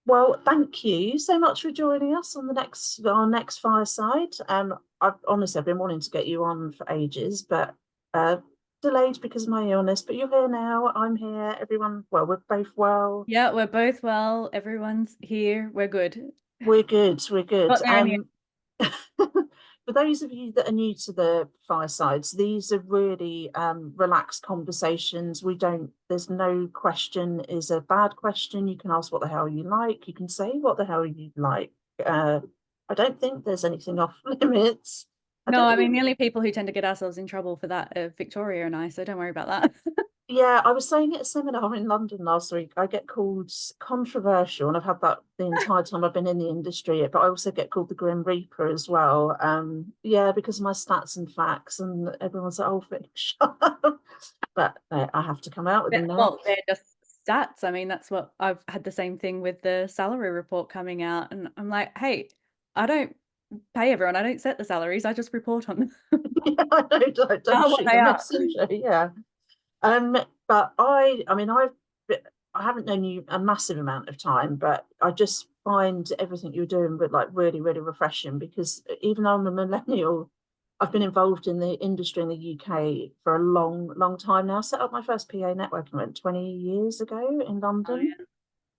Well, thank you so much for joining us on our next fireside. I've been wanting to get you on for ages, but uh, delayed because of my illness. But you're here now. I'm here. Everyone, well, we're both well. Yeah, we're both well. Everyone's here. We're good. We're good. We're good. Got there in the end. For those of you that are new to the firesides, these are really relaxed conversations. There's no question is a bad question. You can ask what the hell you like. You can say what the hell you like. Uh, I don't think there's anything off limits. I No, don't I mean, think the only people who tend to get ourselves in trouble for that are Victoria and I, so don't worry about that. Yeah, I was saying at a seminar in London last week, I get called controversial, and I've had that the entire time I've been in the industry, but I also get called the Grim Reaper as well. Yeah, because of my stats and facts, and everyone's like, oh, Vic, shut up. But I have to come out with them now. Well, they're just stats. I mean, that's what I've had the same thing with the salary report coming out. And I'm like, hey, I don't pay everyone. I don't set the salaries. I just report on them. Yeah, They don't are what shoot they the are. messenger. Yeah. But I haven't known you a massive amount of time, but I just find everything you're doing but like really, really refreshing because even though I'm a millennial, I've been involved in the industry in the UK for a long, long time now. I set up my first PA networking event 20 years ago in Oh, London. yeah.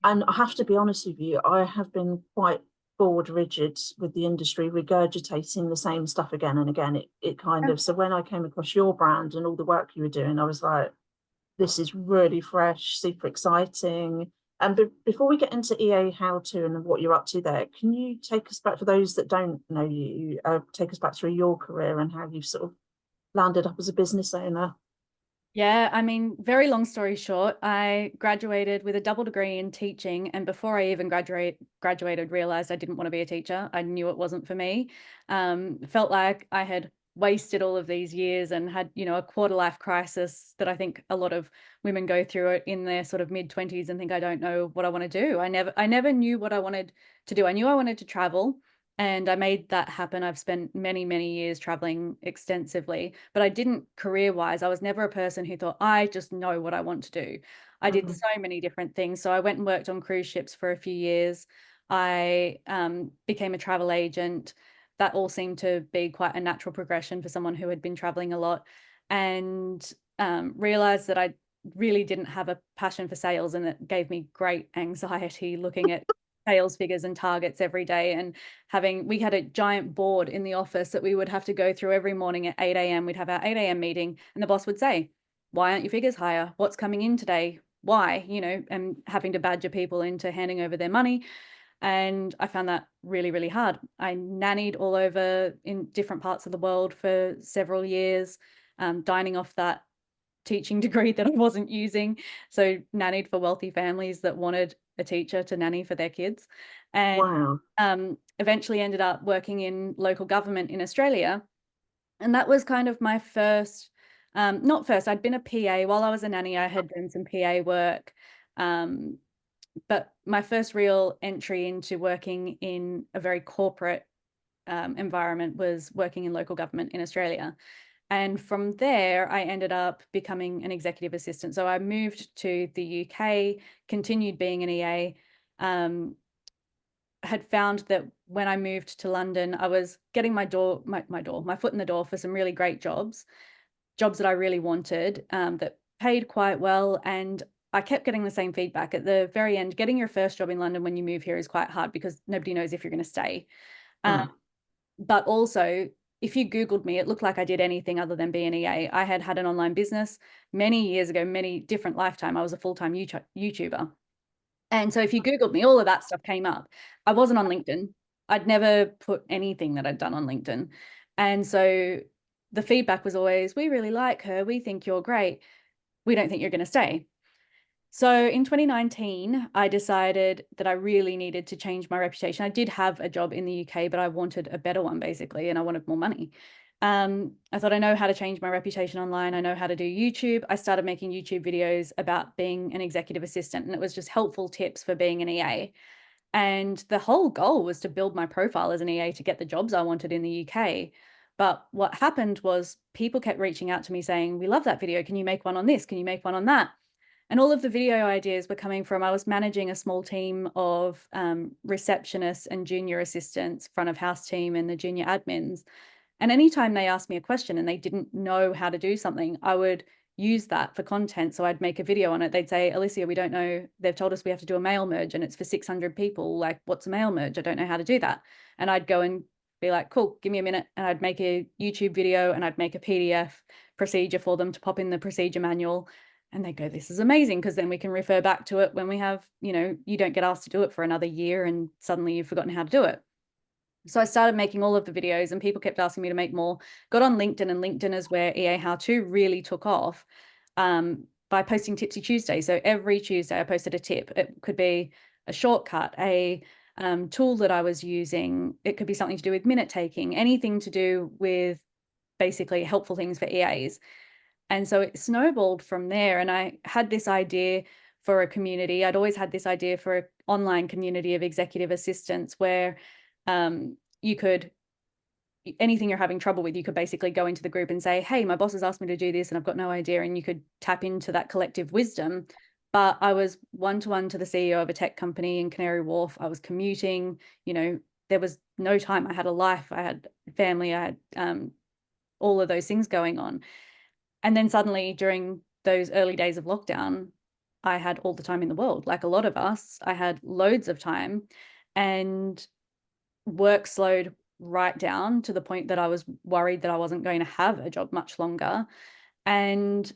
And I have to be honest with you, I have been quite bored rigid with the industry regurgitating the same stuff again and again. It kind of, so when I came across your brand and all the work you were doing, I was like, this is really fresh, super exciting. And before we get into EA how to and what you're up to there, can you take us back for those that don't know you, take us back through your career and how you've sort of landed up as a business owner? Yeah, I mean, very long story short, I graduated with a double degree in teaching, and before I even graduated, realized I didn't want to be a teacher. I knew it wasn't for me. Felt like I had wasted all of these years and had, a quarter life crisis that I think a lot of women go through it in their sort of mid-20s and think I don't know what I want to do. I never knew what I wanted to do. I knew I wanted to travel. And I made that happen. I've spent many, many years traveling extensively, but I didn't career wise. I was never a person who thought, I just know what I want to do. I did Mhm. so many different things. So I went and worked on cruise ships for a few years. I became a travel agent. That all seemed to be quite a natural progression for someone who had been traveling a lot, and realized that I really didn't have a passion for sales, and it gave me great anxiety looking at sales figures and targets every day. And we had a giant board in the office that we would have to go through every morning at 8 a.m. We'd have our 8 a.m. meeting, and the boss would say, why aren't your figures higher? What's coming in today? Why? And having to badger people into handing over their money. And I found that really, really hard. I nannied all over in different parts of the world for several years, dining off that teaching degree that I wasn't using. So nannied for wealthy families that wanted a teacher to nanny for their kids. And Wow. eventually ended up working in local government in Australia. And that was kind of my first, not first, I'd been a PA. While I was a nanny, I had done some PA work. Um, but my first real entry into working in a very corporate environment was working in local government in Australia. And from there, I ended up becoming an executive assistant. So I moved to the UK, continued being an EA, had found that when I moved to London, I was getting my foot in the door for some really great jobs that I really wanted, that paid quite well. And I kept getting the same feedback at the very end. Getting your first job in London when you move here is quite hard because nobody knows if you're going to stay. Um, Mm. but also, if you Googled me, it looked like I did anything other than be an EA. I had an online business many years ago, many different lifetime. I was a full-time YouTuber. And so if you Googled me, all of that stuff came up. I wasn't on LinkedIn. I'd never put anything that I'd done on LinkedIn. And so the feedback was always, we really like her. We think you're great. We don't think you're going to stay. So in 2019, I decided that I really needed to change my reputation. I did have a job in the UK, but I wanted a better one basically, and I wanted more money. I thought I know how to change my reputation online. I know how to do YouTube. I started making YouTube videos about being an executive assistant, and it was just helpful tips for being an EA. And the whole goal was to build my profile as an EA to get the jobs I wanted in the UK. But what happened was people kept reaching out to me saying, we love that video. Can you make one on this? Can you make one on that? And all of the video ideas were coming from, I was managing a small team of receptionists and junior assistants, front of house team and the junior admins. And anytime they asked me a question and they didn't know how to do something, I would use that for content. So I'd make a video on it. They'd say, Alicia, we don't know. They've told us we have to do a mail merge and it's for 600 people. Like, what's a mail merge? I don't know how to do that. And I'd go and be like, cool, give me a minute. And I'd make a YouTube video and I'd make a PDF procedure for them to pop in the procedure manual. And they go, this is amazing, because then we can refer back to it when we have, you don't get asked to do it for another year and suddenly you've forgotten how to do it. So I started making all of the videos and people kept asking me to make more. Got on LinkedIn, and LinkedIn is where EA How To really took off by posting Tipsy Tuesday. So every Tuesday I posted a tip. It could be a shortcut, a tool that I was using. It could be something to do with minute taking, anything to do with basically helpful things for EAs. And so it snowballed from there. And I had this idea for a community. I'd always had this idea for an online community of executive assistants where you could, anything you're having trouble with, you could basically go into the group and say, hey, my boss has asked me to do this and I've got no idea. And you could tap into that collective wisdom. But I was one-to-one to the CEO of a tech company in Canary Wharf. I was commuting, there was no time. I had a life, I had family, I had all of those things going on. And then suddenly during those early days of lockdown, I had all the time in the world. Like a lot of us, I had loads of time, and work slowed right down to the point that I was worried that I wasn't going to have a job much longer. And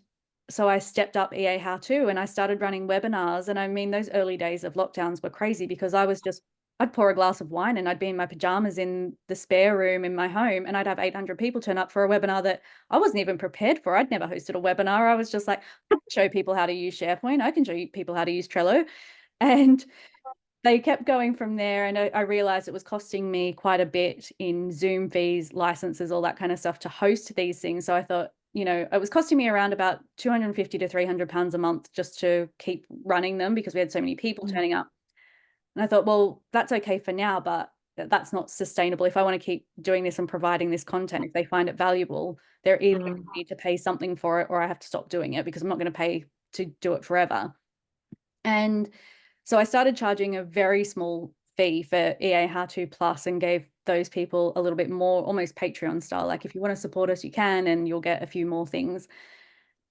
so I stepped up EA How To and I started running webinars. And I mean, those early days of lockdowns were crazy because I'd pour a glass of wine and I'd be in my pajamas in the spare room in my home, and I'd have 800 people turn up for a webinar that I wasn't even prepared for. I'd never hosted a webinar. I was just like, I can show people how to use SharePoint. I can show people how to use Trello. And they kept going from there. And I realized it was costing me quite a bit in Zoom fees, licenses, all that kind of stuff to host these things. So I thought, it was costing me around about 250 to 300 pounds a month just to keep running them because we had so many people turning up. And I thought, well, that's okay for now, but that's not sustainable. If I want to keep doing this and providing this content, if they find it valuable, they're either going to need to pay something for it or I have to stop doing it because I'm not going to pay to do it forever. And so I started charging a very small fee for EA How To Plus and gave those people a little bit more, almost Patreon style. Like if you want to support us, you can, and you'll get a few more things.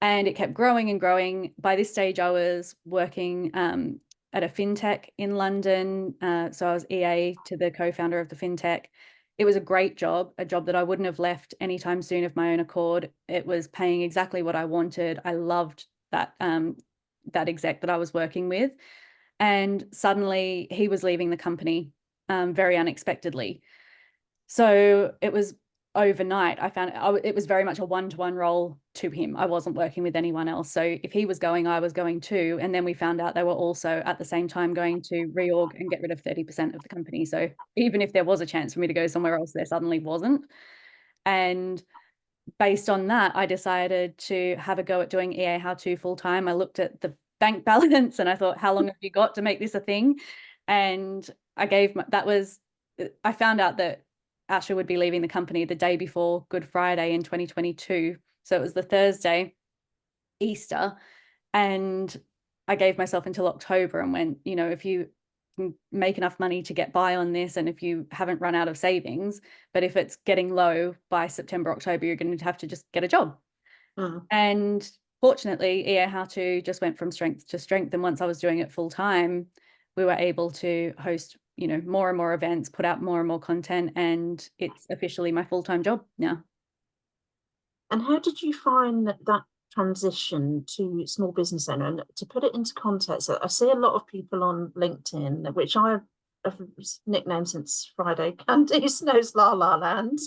And it kept growing and growing. By this stage, I was working at a fintech in London. So I was EA to the co-founder of the fintech. It was a great job, a job that I wouldn't have left anytime soon of my own accord. It was paying exactly what I wanted. I loved that exec that I was working with. And suddenly he was leaving the company very unexpectedly. So it was overnight. I found it was very much a one-to-one role to him. I wasn't working with anyone else. So if he was going, I was going too. And then we found out they were also at the same time going to reorg and get rid of 30% of the company. So even if there was a chance for me to go somewhere else, there suddenly wasn't. And based on that, I decided to have a go at doing EA How To full time. I looked at the bank balance and I thought, how long have you got to make this a thing? And I found out that Asher would be leaving the company the day before Good Friday in 2022. So it was the Thursday, Easter. And I gave myself until October and went, if you can make enough money to get by on this, and if you haven't run out of savings, but if it's getting low by September, October, you're going to have to just get a job. And fortunately, EA How To just went from strength to strength. And once I was doing it full time, we were able to host, more and more events, put out more and more content, and it's officially my full-time job now. And how did you find that transition to small business owner? And to put it into context, I see a lot of people on LinkedIn, which I have nicknamed since Friday, Candice knows La La Land.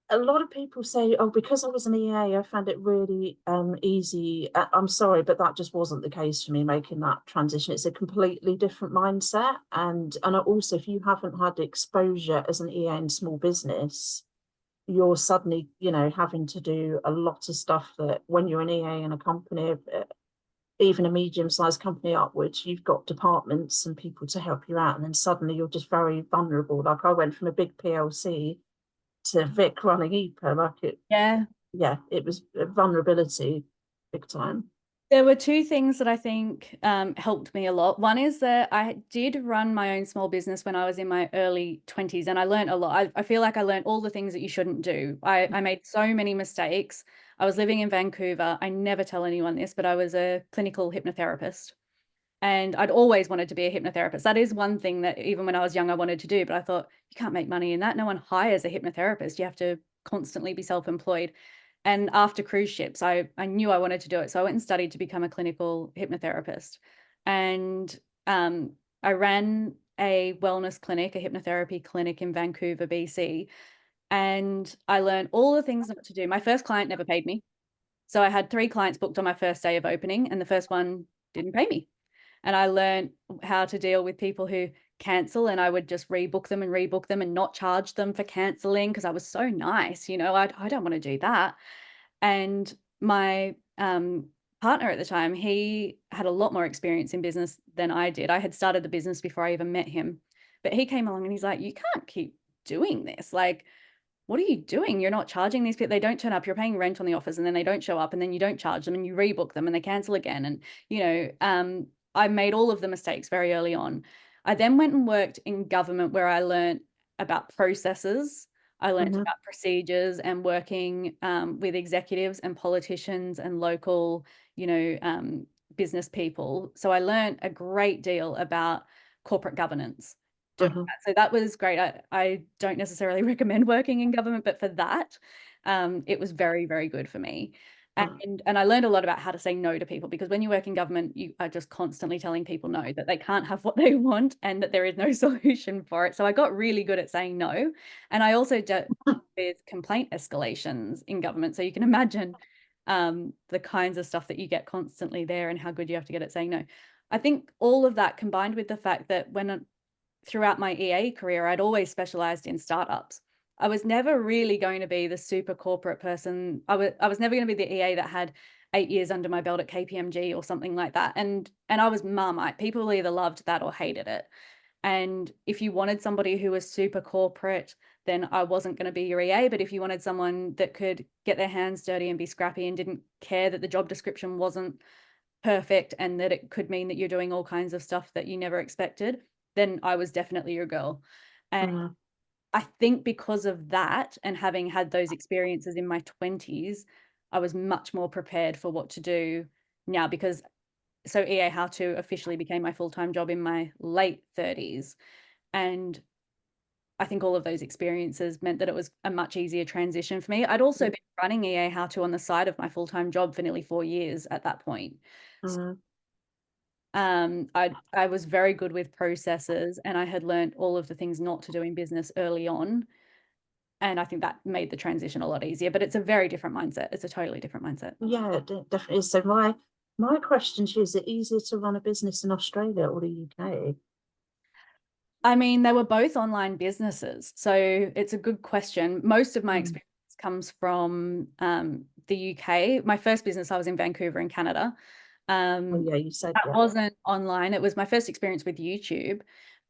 A lot of people say, oh, because I was an EA, I found it really easy. I'm sorry, but that just wasn't the case for me making that transition. It's a completely different mindset. And also, if you haven't had exposure as an EA in small business, you're suddenly, having to do a lot of stuff that when you're an EA in a company, even a medium-sized company upwards, you've got departments and people to help you out. And then suddenly you're just very vulnerable. Like I went from a big PLC to Vic running EPAA, it was a vulnerability big time. There were two things that I think helped me a lot. One is that I did run my own small business when I was in my early 20s, and I learned a lot. I feel like I learned all the things that you shouldn't do. I made so many mistakes. I was living in Vancouver. I never tell anyone this, but I was a clinical hypnotherapist. And I'd always wanted to be a hypnotherapist. That is one thing that even when I was young, I wanted to do, but I thought, you can't make money in that. No one hires a hypnotherapist. You have to constantly be self-employed. And after cruise ships, I knew I wanted to do it. So I went and studied to become a clinical hypnotherapist. And I ran a wellness clinic, a hypnotherapy clinic in Vancouver, BC. And I learned all the things not to do. My first client never paid me. So I had 3 clients booked on my first day of opening, and the first one didn't pay me. And I learned how to deal with people who cancel, and I would just rebook them and not charge them for canceling because I was so nice, I don't want to do that. And my partner at the time, he had a lot more experience in business than I did. I had started the business before I even met him, but he came along and he's like, you can't keep doing this. Like, what are you doing? You're not charging these people. They don't turn up. You're paying rent on the office and then they don't show up and then you don't charge them and you rebook them and they cancel again. And, I made all of the mistakes very early on. I then went and worked in government where I learned about processes. I learned Hmm. about procedures and working with executives and politicians and local, business people. So I learned a great deal about corporate governance doing Hmm. that. So that was great. I don't necessarily recommend working in government, but for that, it was very, very good for me. And I learned a lot about how to say no to people, because when you work in government, you are just constantly telling people no, that they can't have what they want and that there is no solution for it. So I got really good at saying no. And I also dealt with complaint escalations in government. So you can imagine the kinds of stuff that you get constantly there and how good you have to get at saying no. I think all of that combined with the fact that throughout my EA career, I'd always specialized in startups. I was never really going to be the super corporate person. I was never going to be the EA that had 8 years under my belt at KPMG or something like that. And I was Marmite. People either loved that or hated it. And if you wanted somebody who was super corporate, then I wasn't going to be your EA. But if you wanted someone that could get their hands dirty and be scrappy and didn't care that the job description wasn't perfect and that it could mean that you're doing all kinds of stuff that you never expected, then I was definitely your girl. And Hmm. I think because of that and having had those experiences in my 20s, I was much more prepared for what to do now, because EA How To officially became my full-time job in my late 30s. And I think all of those experiences meant that it was a much easier transition for me. I'd also been running EA How To on the side of my full-time job for nearly 4 years at that point. Hmm. I was very good with processes, and I had learned all of the things not to do in business early on. And I think that made the transition a lot easier, but it's a very different mindset. It's a totally different mindset. Yeah, it definitely is. So my question to you, is it easier to run a business in Australia or the UK? I mean, they were both online businesses, so it's a good question. Most of my Mm. experience comes from the UK. My first business, I was in Vancouver in Canada. Oh Um, yeah, you said, that yeah. wasn't online. It was my first experience with YouTube,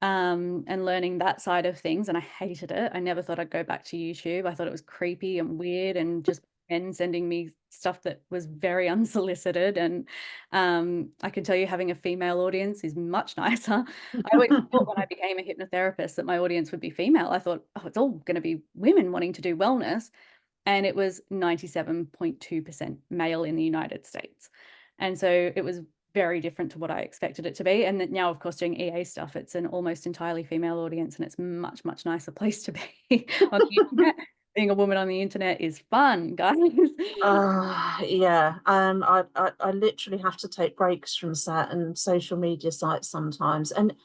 and learning that side of things. And I hated it. I never thought I'd go back to YouTube. I thought it was creepy and weird and just men sending me stuff that was very unsolicited. And I can tell you, having a female audience is much nicer. I always thought when I became a hypnotherapist that my audience would be female. I thought, oh, it's all going to be women wanting to do wellness. And it was 97.2% male in the United States. And so it was very different to what I expected it to be. And now, of course, doing EA stuff, it's an almost entirely female audience, and it's much, much nicer place to be on the internet. Being a woman on the internet is fun, guys. Yeah. I literally have to take breaks from certain social media sites sometimes. And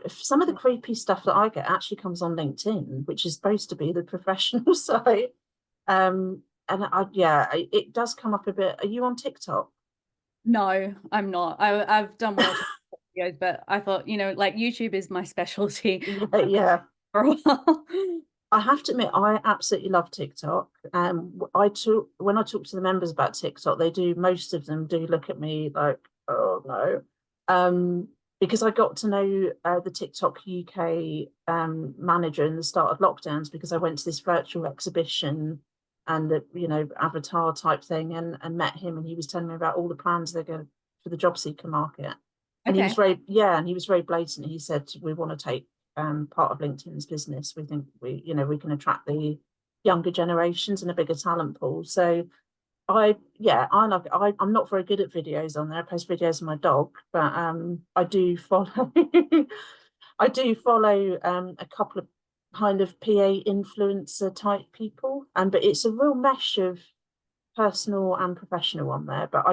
some of the creepy stuff that I get actually comes on LinkedIn, which is supposed to be the professional site. And yeah, it does come up a bit. Are you on TikTok? No, I'm not. I've done one or two videos, but I thought, like YouTube is my specialty Yeah, yeah. for a while. I have to admit, I absolutely love TikTok. When I talk to the members about TikTok, most of them do look at me like, oh no. Because I got to know the TikTok UK manager in the start of lockdowns, because I went to this virtual exhibition and the, you know, avatar type thing, and met him, and he was telling me about all the plans they're going for the job seeker market. And he Okay. was very, yeah, and he was very blatant. He said, we want to take part of LinkedIn's business. We think we, you know, we can attract the younger generations and a bigger talent pool. So yeah, I like I'm not very good at videos on there. I post videos of my dog, but I do follow I do follow a couple of kind of PA influencer type people, and but it's a real mesh of personal and professional on there. But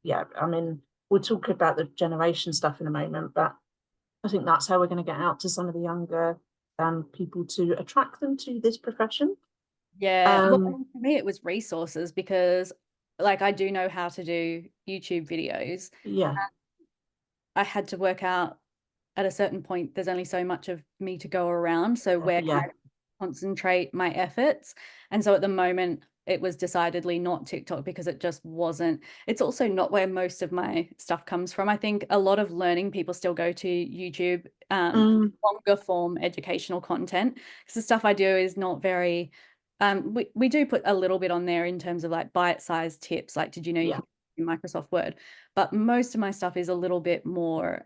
yeah, I mean, we'll talk about the generation stuff in a moment, but I think that's how we're going to get out to some of the younger people to attract them to this profession. Yeah. Well, I mean, for me, it was resources because, like, I do know how to do YouTube videos. Yeah, I had to work out at a certain point, there's only so much of me to go around. So where can yeah. I concentrate my efforts? And so at the moment, it was decidedly not TikTok because it just wasn't. It's also not where most of my stuff comes from. I think a lot of learning people still go to YouTube, longer form educational content, because the stuff I do is not very. We do put a little bit on there in terms of like bite-sized tips, like did you know you Yeah. can use Microsoft Word, but most of my stuff is a little bit more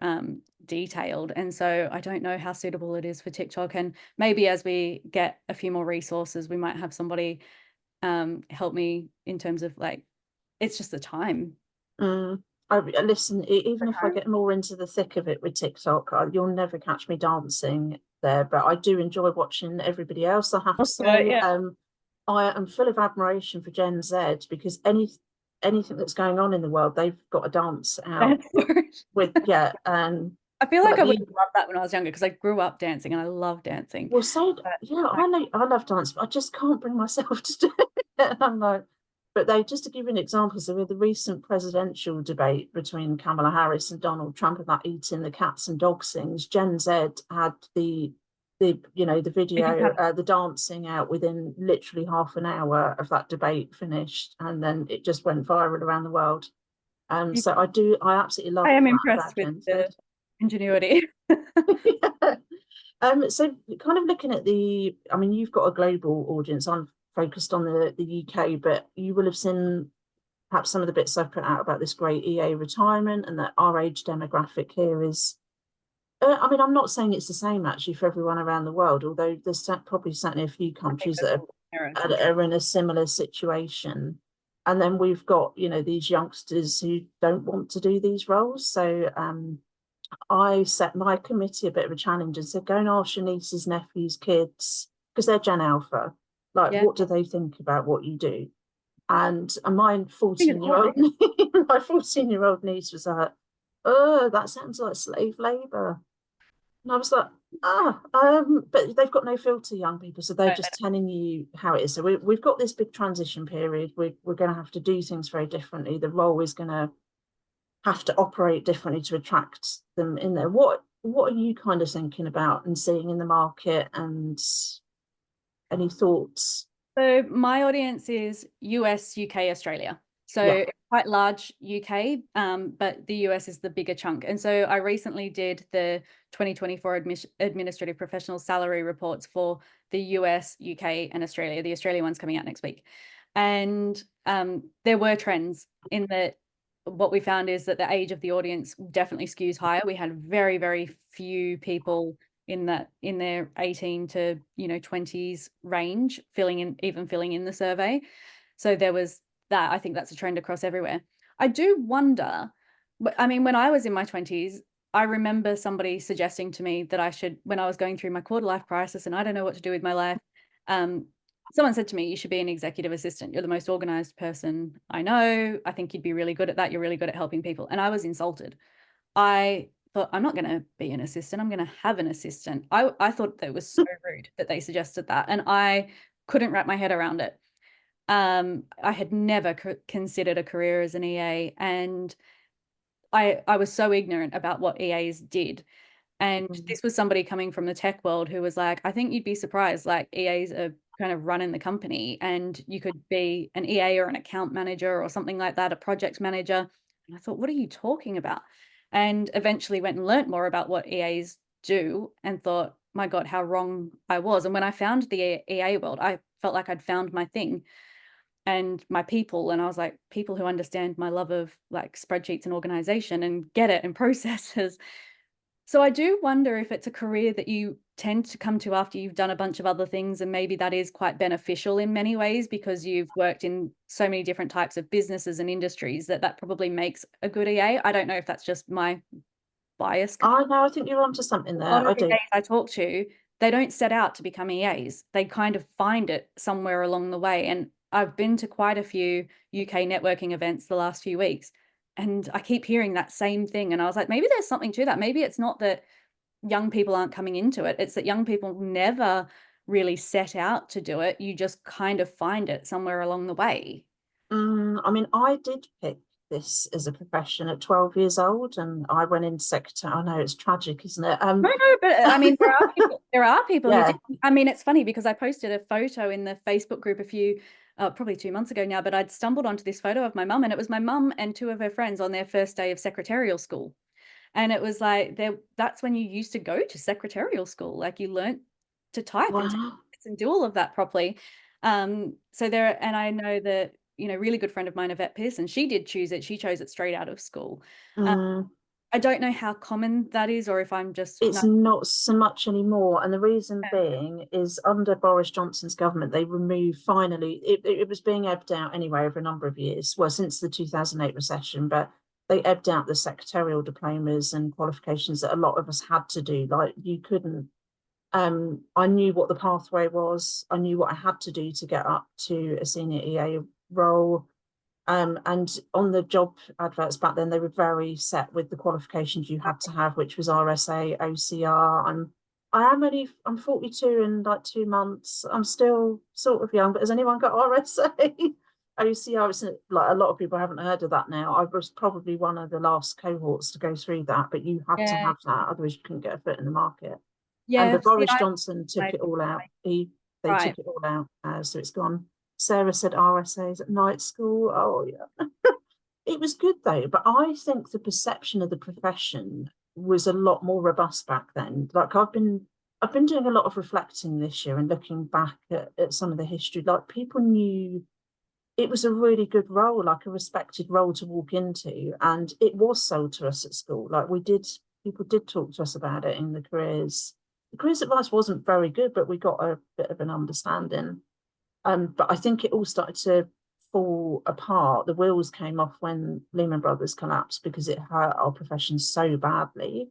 detailed, and so I don't know how suitable it is for TikTok. And maybe as we get a few more resources, we might have somebody help me in terms of like, it's just the time. Listen, even if I get more into the thick of it with TikTok, you'll never catch me dancing there. But I do enjoy watching everybody else, I have to say. Yeah. I am full of admiration for Gen Z because anything that's going on in the world, they've got a dance out with, yeah. I feel like Like I would have loved that when I was younger because I grew up dancing and I love dancing. well, so But yeah, I love dance, but I just can't bring myself to do it. And I'm like, but they, just to give you an example, so with the recent presidential debate between Kamala Harris and Donald Trump about eating the cats and dogs things, Gen Z had the you know, the video, the dancing out within literally half an hour of that debate finished, and then it just went viral around the world. So I absolutely love I am that impressed about with Gen Z. the ingenuity. Yeah. So kind of looking at I mean, you've got a global audience. I'm focused on the UK, but you will have seen perhaps some of the bits I've put out about this great EA retirement, and that our age demographic here is, I mean, I'm not saying it's the same actually for everyone around the world, although there's probably certainly a few countries that are in a similar situation. And then we've got, you know, these youngsters who don't want to do these roles. So I set my committee a bit of a challenge and said, go and ask your nieces, nephews, kids, because they're Gen Alpha. Like, Yeah. what do they think about what you do? And my I think it's 14-year-old my 14-year-old niece was like, oh, that sounds like slave labor. And I was like, but they've got no filter, young people, so they're just telling you how it is. So we've got this big transition period. We're going to have to do things very differently. The role is going to have to operate differently to attract them in there. What are you kind of thinking about and seeing in the market, and any thoughts? So my audience is US, UK, Australia. So Yeah. quite large UK, but the US is the bigger chunk. And so I recently did the 2024 administrative professional salary reports for the US, UK, and Australia. The Australia one's coming out next week. And there were trends in that. What we found is that the age of the audience definitely skews higher. We had very, very few people in their 18 to 20s range filling in the survey. So there was that. I think that's a trend across everywhere. I do wonder, I mean, when I was in my 20s, I remember somebody suggesting to me that I should, when I was going through my quarter life crisis and I don't know what to do with my life, someone said to me, you should be an executive assistant. You're the most organized person I know. I think you'd be really good at that. You're really good at helping people. And I was insulted. I thought, I'm not going to be an assistant. I'm going to have an assistant. I thought that was so rude that they suggested that. And I couldn't wrap my head around it. I had never considered a career as an EA. And I was so ignorant about what EAs did. And this was somebody coming from the tech world who was like, I think you'd be surprised, like EAs are kind of running the company and you could be an EA or an account manager or something like that, a project manager. And I thought, what are you talking about? And eventually went and learnt more about what EAs do and thought, my God, how wrong I was. And when I found the EA world, I felt like I'd found my thing and my people. And I was like, people who understand my love of like spreadsheets and organization and get it and processes. So I do wonder if it's a career that you tend to come to after you've done a bunch of other things, and maybe that is quite beneficial in many ways because you've worked in so many different types of businesses and industries that probably makes a good EA. I don't know if that's just my bias. I know, I think you're onto something A lot there. of I do. EAs I talk to, they don't set out to become EAs. They kind of find it somewhere along the way. And I've been to quite a few UK networking events the last few weeks, and I keep hearing that same thing. And I was like, maybe there's something to that. Maybe it's not that young people aren't coming into it. It's that young people never really set out to do it. You just kind of find it somewhere along the way. I mean, I did pick this as a profession at 12 years old, and I went into secretary. I know it's tragic, isn't it? No, but I mean, there are people who Yeah. do. I mean, it's funny because I posted a photo in the Facebook group probably 2 months ago now, but I'd stumbled onto this photo of my mum, and it was my mum and two of her friends on their first day of secretarial school. And it was like, that's when you used to go to secretarial school. Like you learnt to type and take Wow. notes and do all of that properly. So there, and I know that, really good friend of mine, Yvette Pearson, she did choose it. She chose it straight out of school. Um, Mm. I don't know how common that is, or if I'm just It's not. not so much anymore. And the reason being is under Boris Johnson's government, they removed finally, it was being ebbed out anyway over a number of years, well, since the 2008 recession, but they ebbed out the secretarial diplomas and qualifications that a lot of us had to do. Like you couldn't, I knew what the pathway was. I knew what I had to do to get up to a senior EA role. And on the job adverts back then, they were very set with the qualifications you had to have, which was RSA, OCR. I'm 42 in like 2 months. I'm still sort of young, but has anyone got RSA? OCR, it's like a lot of people haven't heard of that now. I was probably one of the last cohorts to go through that, but you had to Yeah, have that, otherwise you couldn't get a foot in the market. yeah. But See, Boris Johnson took it all out. They right. took it all out, so it's gone. Sarah said RSAs at night school. Oh yeah, it was good though. But I think the perception of the profession was a lot more robust back then. Like I've been doing a lot of reflecting this year and looking back at some of the history. Like people knew it was a really good role, like a respected role to walk into, and it was sold to us at school. Like people did talk to us about it in the careers. The careers advice wasn't very good, but we got a bit of an understanding. But I think it all started to fall apart. The wheels came off when Lehman Brothers collapsed because it hurt our profession so badly.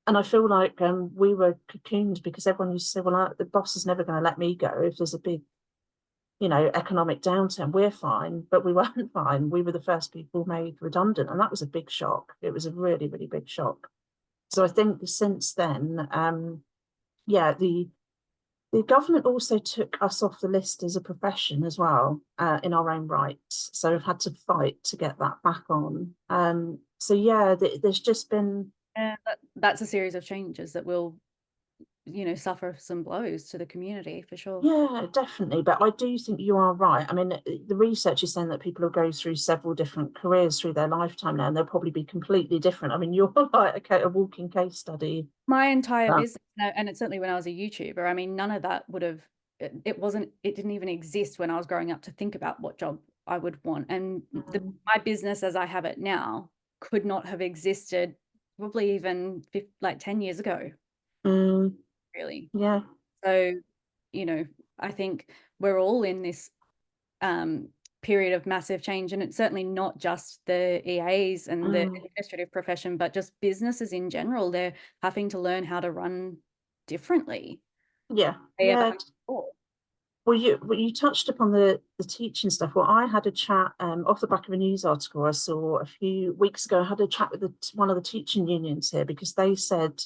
And I feel like we were cocooned because everyone used to say, well, the boss is never going to let me go if there's a big, economic downturn. We're fine, but we weren't fine. We were the first people made redundant. And that was a big shock. It was a really, really big shock. So I think since then, yeah, the government also took us off the list as a profession as well, in our own right. So we've had to fight to get that back on. So yeah, there's just been, That's a series of changes that will, suffer some blows to the community for sure. yeah, definitely. But I do think you are right. I mean, the research is saying that people will go through several different careers through their lifetime now, and they'll probably be completely different. I mean, you're like a walking case study. My entire But, business, and it's certainly when I was a YouTuber, I mean, none of that would have, it didn't even exist when I was growing up to think about what job I would want. And my business as I have it now could not have existed probably even 10 years ago, mm, really. yeah, So, I think we're all in this um, period of massive change, and it's certainly not just the EAs and the mm, administrative profession, but just businesses in general. They're having to learn how to run differently yeah, than they ever yeah. have before. Well, you touched upon the teaching stuff. Well, I had a chat off the back of a news article I saw a few weeks ago. I had a chat with one of the teaching unions here because they said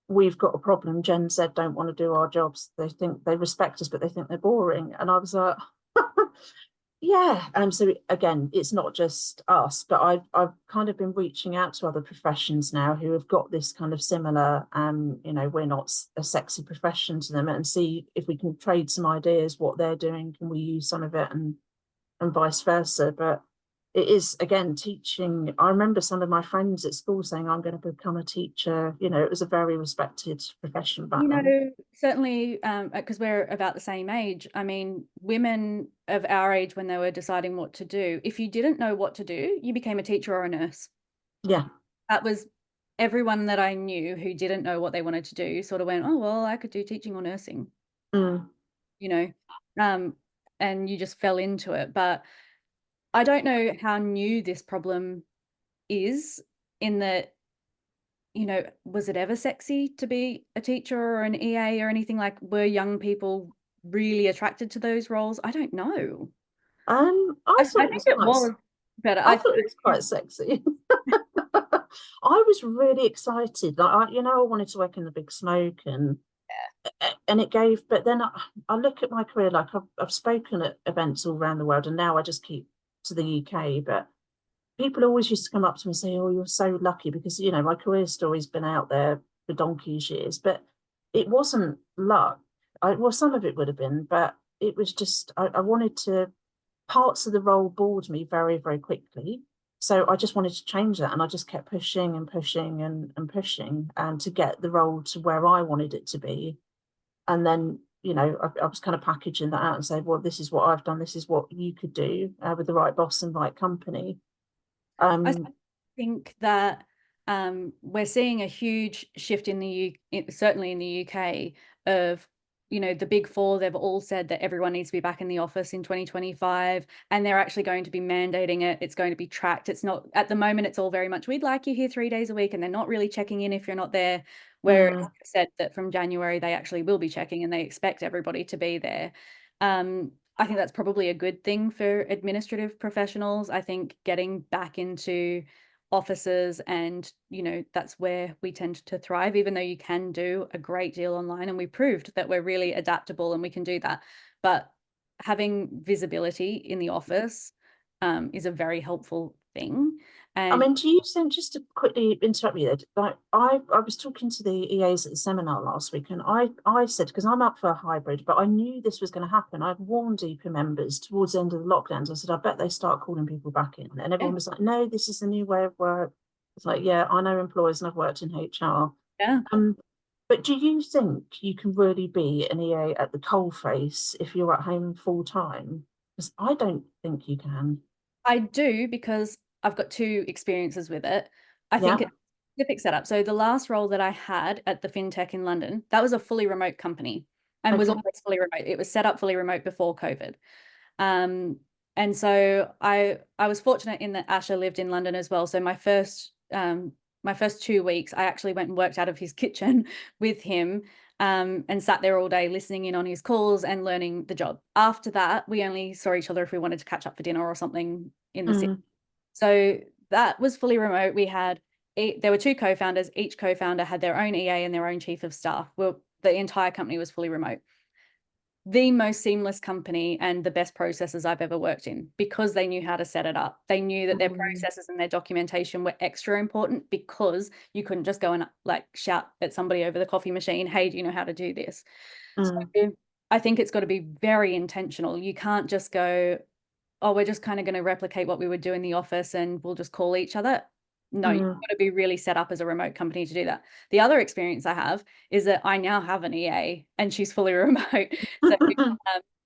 we've got a problem. Gen Z don't want to do our jobs. They think they respect us, but they think they're boring. And I was like, yeah. So again, it's not just us, but I've kind of been reaching out to other professions now who have got this kind of similar, we're not a sexy profession to them, and see if we can trade some ideas, what they're doing, can we use some of it, and vice versa. But it is, again, teaching. I remember some of my friends at school saying, I'm going to become a teacher. You know, it was a very respected profession back You then. know, certainly, because we're about the same age. I mean, women of our age, when they were deciding what to do, if you didn't know what to do, you became a teacher or a nurse. Yeah. That was everyone that I knew who didn't know what they wanted to do sort of went, oh, well, I could do teaching or nursing, Mm. you know, um, and you just fell into it. But I don't know how new this problem is in that, was it ever sexy to be a teacher or an EA or anything? Like, were young people really attracted to those roles? I don't know. I I thought it think was it quite, was better. I thought it was quite sexy. I was really excited. Like, I wanted to work in the big smoke, and it gave. But then I look at my career, like I've spoken at events all around the world, and now I just keep to the UK. But people always used to come up to me and say, "Oh, you're so lucky," because my career story's been out there for donkey's years. But it wasn't luck. Well, some of it would have been, but it was just I wanted to. Parts of the role bored me very, very quickly. So I just wanted to change that. And I just kept pushing and pushing and pushing and to get the role to where I wanted it to be. And then, I was kind of packaging that out and say, well, this is what I've done. This is what you could do with the right boss and right company. I Um, think that we're seeing a huge shift in certainly in the UK of, the big four, they've all said that everyone needs to be back in the office in 2025, and they're actually going to be mandating it. It's going to be tracked. It's not, at the moment, it's all very much, we'd like you here 3 days a week, and they're not really checking in if you're not there. Whereas mm, they've said that from January, they actually will be checking and they expect everybody to be there. I think that's probably a good thing for administrative professionals. I think getting back into offices and, that's where we tend to thrive, even though you can do a great deal online, and we proved that we're really adaptable and we can do that. But having visibility in the office is a very helpful thing. I And mean, do you think, just to quickly interrupt you there, like I was talking to the EAs at the seminar last week, and I said, because I'm up for a hybrid, but I knew this was going to happen. I'd warned EPA members towards the end of the lockdowns. I said, I bet they start calling people back in. And yeah, everyone was like, no, this is the new way of work. It's like, yeah, I know employers and I've worked in HR. yeah. Um, but do you think you can really be an EA at the coalface if you're at home full time? Because I don't think you can. I do, because I've got two experiences with it. I think Yeah. it's a specific setup. So the last role that I had at the fintech in London, that was a fully remote company and was Okay. always fully remote. It was set up fully remote before COVID. Um, and so I was fortunate in that Asher lived in London as well. So my first 2 weeks, I actually went and worked out of his kitchen with him, and sat there all day listening in on his calls and learning the job. After that, we only saw each other if we wanted to catch up for dinner or something in the city. Mm, So that was fully remote. There were two co-founders. Each co-founder had their own EA and their own chief of staff. Well, the entire company was fully remote. The most seamless company and the best processes I've ever worked in, because they knew how to set it up. They knew that their mm, processes and their documentation were extra important, because you couldn't just go and like shout at somebody over the coffee machine, hey, do you know how to do this? mm. So I think it's got to be very intentional. You can't just go, oh, we're just kind of going to replicate what we would do in the office and we'll just call each other. No, you've Mm. got to be really set up as a remote company to do that. The other experience I have is that I now have an EA and she's fully remote. So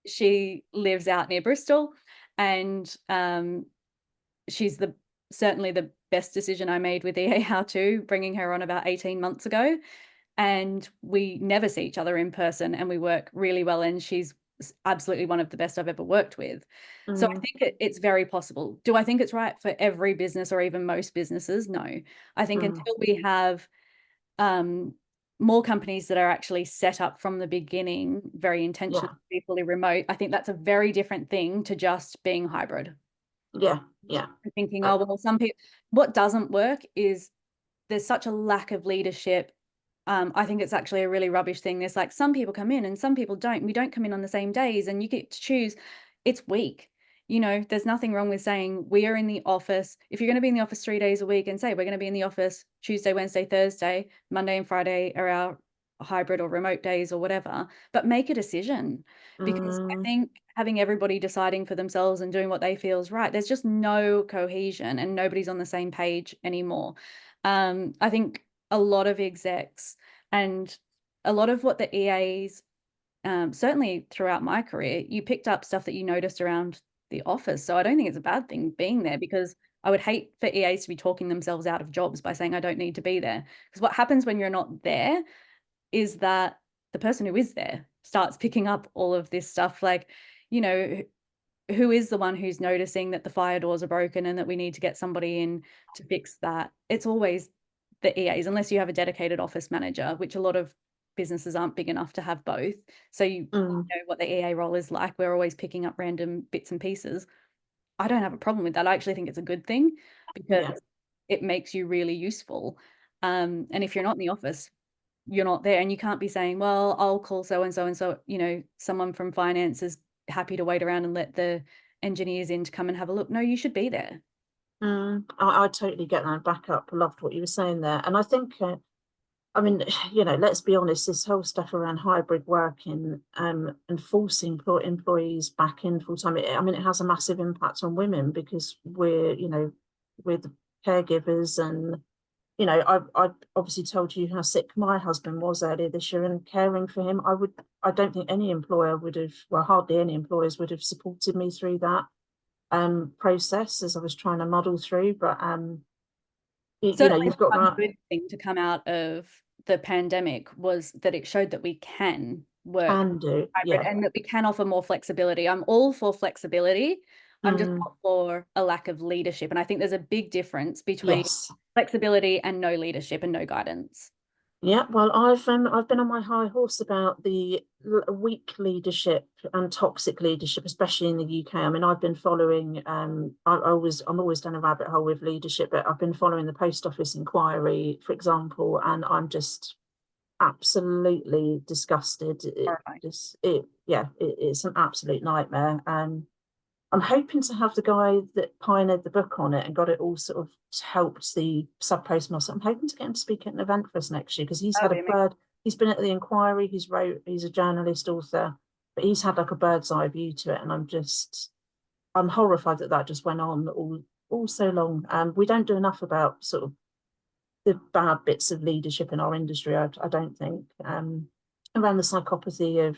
she lives out near Bristol, and she's certainly the best decision I made with EA How To, bringing her on about 18 months ago. And we never see each other in person, and we work really well, and she's absolutely one of the best I've ever worked with. So I Mm, think it's very possible. Do I think it's right for every business or even most businesses? No. I think mm. until we have um, more companies that are actually set up from the beginning, very intentionally Yeah, to be fully remote, I think that's a very different thing to just being hybrid. yeah, yeah. I'm thinking, Uh, oh, well, some people, what doesn't work is there's such a lack of leadership. I think it's actually a really rubbish thing. There's like some people come in and some people don't. We don't come in on the same days, and you get to choose. It's weak. There's nothing wrong with saying we are in the office. If you're going to be in the office 3 days a week, and say we're going to be in the office Tuesday, Wednesday, Thursday, Monday and Friday are our hybrid or remote days or whatever, but make a decision, because I mm, think having everybody deciding for themselves and doing what they feel is right. There's just no cohesion and nobody's on the same page anymore. I think a lot of execs and a lot of what the EAs, certainly throughout my career, you picked up stuff that you noticed around the office. So I don't think it's a bad thing being there, because I would hate for EAs to be talking themselves out of jobs by saying, I don't need to be there. Because what happens when you're not there is that the person who is there starts picking up all of this stuff. Like, you know, who is the one who's noticing that the fire doors are broken and that we need to get somebody in to fix that? It's always the EAs, unless you have a dedicated office manager, which a lot of businesses aren't big enough to have both. So you know what the EA role is like. We're always picking up random bits and pieces. I don't have a problem with that. I actually think it's a good thing, because Yeah. it makes you really useful. And if you're not in the office, you're not there, and you can't be saying, well, I'll call so and so and so, you know, someone from finance is happy to wait around and let the engineers in to come and have a look. No, you should be there. I totally get that. Back up. I loved what you were saying there. And I think, I mean, you know, let's be honest, this whole stuff around hybrid working and forcing employees back in full time, I mean, it has a massive impact on women, because we're, you know, we're the caregivers. And, you know, I obviously told you how sick my husband was earlier this year, and caring for him, I don't think any employer would have, well, hardly any employers would have supported me through that process as I was trying to muddle through. But you know, Certainly you've got one that. good thing to come out of the pandemic was that it showed that we can work Can do, hybrid yeah. and that we can offer more flexibility. I'm all for flexibility. I'm just Mm, not for a lack of leadership. And I think there's a big difference between yes. flexibility and no leadership and no guidance. Yeah, well, I've been on my high horse about the weak leadership and toxic leadership, especially in the UK. I mean, I've been following. I'm always down a rabbit hole with leadership, but I've been following the post office inquiry, for example, and I'm just absolutely disgusted. Horrifying. It's an absolute nightmare. I'm hoping to have the guy that pioneered the book on it and got it all sort of helped the sub postmaster. I'm hoping to get him to speak at an event for us next year, because That would be amazing. he's been at the inquiry, he's a journalist, author, but he's had like a bird's eye view to it. And I'm horrified that that just went on all so long. We don't do enough about sort of the bad bits of leadership in our industry, I don't think, around the psychopathy of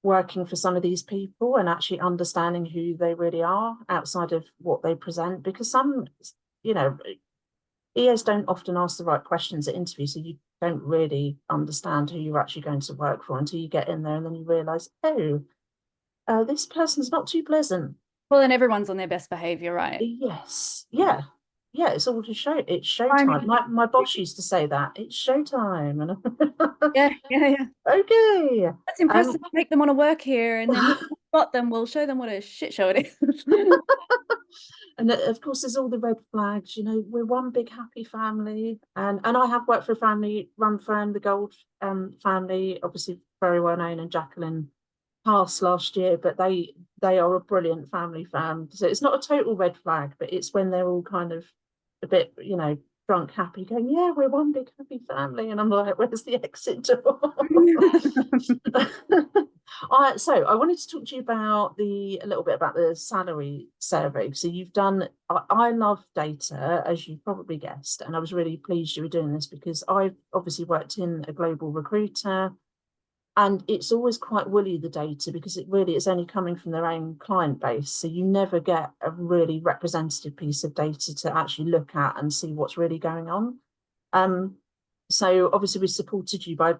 working for some of these people and actually understanding who they really are outside of what they present. Because some, you know, EAs don't often ask the right questions at interviews, so you don't really understand who you're actually going to work for until you get in there, and then you realise, oh, this person's not too pleasant. Well, and everyone's on their best behavior, right? Yes, yeah. Yeah, it's all to show. It's I showtime. mean, My boss used to say that it's showtime, and yeah, yeah, yeah. okay. That's impressive. Make them want to work here, and then when we've got them, we'll show them what a shit show it is. And of course, there's all the red flags. You know, we're one big happy family, and I have worked for a family-run firm, the Gold family, obviously very well known, and Jacqueline passed last year, but they are a brilliant family firm. So it's not a total red flag, but it's when they're all kind of a bit, you know, drunk happy, going, yeah, we're one big happy family, and I'm like, where's the exit door? So I wanted to talk to you about a little bit about the salary survey. So you've done, I love data, as you probably guessed, and I was really pleased you were doing this, because I've obviously worked in a global recruiter, and it's always quite woolly, the data, because it really is only coming from their own client base. So you never get a really representative piece of data to actually look at and see what's really going on. So obviously we supported you by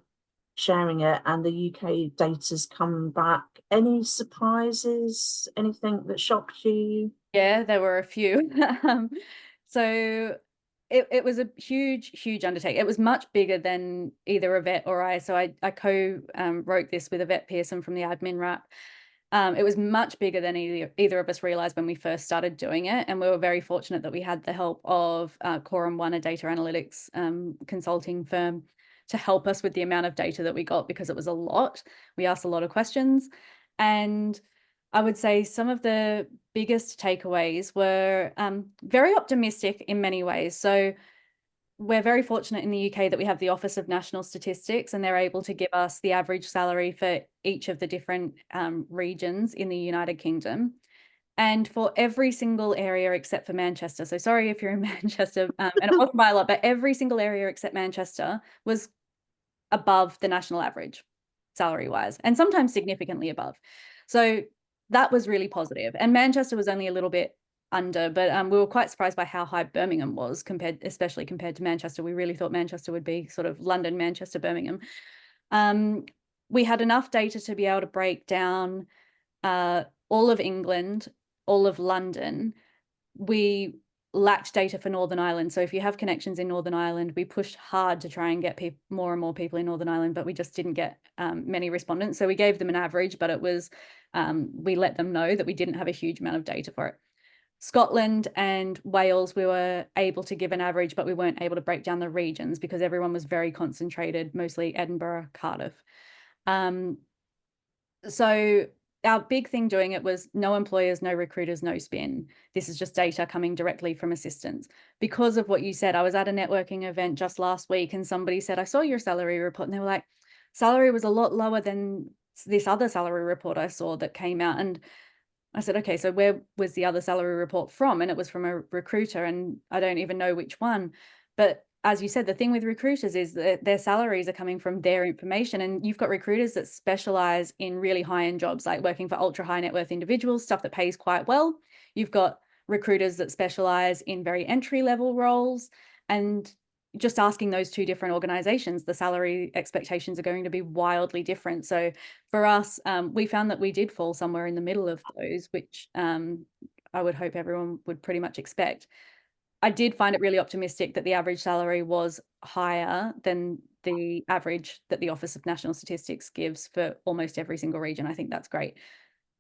sharing it, and the UK data's come back. Any surprises? Anything that shocked you? Yeah, there were a few. So it was a huge undertaking. It was much bigger than either Yvette or I. So I wrote this with Yvette Pearson from the Admin Wrap. It was much bigger than either of us realized when we first started doing it. And we were very fortunate that we had the help of Quorum One, a data analytics consulting firm, to help us with the amount of data that we got, because it was a lot. We asked a lot of questions. And I would say some of the biggest takeaways were very optimistic in many ways. So we're very fortunate in the UK that we have the Office of National Statistics, and they're able to give us the average salary for each of the different regions in the United Kingdom. And for every single area except for Manchester, so sorry if you're in Manchester, and it wasn't by a lot, but every single area except Manchester was above the national average salary-wise, and sometimes significantly above. So that was really positive. And Manchester was only a little bit under, but we were quite surprised by how high Birmingham was especially compared to Manchester. We really thought Manchester would be sort of London, Manchester, Birmingham. We had enough data to be able to break down all of England, all of London. We lacked data for Northern Ireland. So if you have connections in Northern Ireland, we pushed hard to try and get more and more people in Northern Ireland, but we just didn't get many respondents. So we gave them an average, but it was, we let them know that we didn't have a huge amount of data for it. Scotland and Wales, we were able to give an average, but we weren't able to break down the regions because everyone was very concentrated, mostly Edinburgh, Cardiff. So our big thing doing it was no employers, no recruiters, no spin. This is just data coming directly from assistants. Because of what you said, I was at a networking event just last week and somebody said, I saw your salary report, and they were like, salary was a lot lower than this other salary report I saw that came out. And I said, okay, so where was the other salary report from? And it was from a recruiter, and I don't even know which one. But as you said, the thing with recruiters is that their salaries are coming from their information, and you've got recruiters that specialize in really high-end jobs, like working for ultra high net worth individuals, stuff that pays quite well. You've got recruiters that specialize in very entry-level roles, and just asking those two different organizations, the salary expectations are going to be wildly different. So for us, we found that we did fall somewhere in the middle of those, which I would hope everyone would pretty much expect. I did find it really optimistic that the average salary was higher than the average that the Office of National Statistics gives for almost every single region. I think that's great.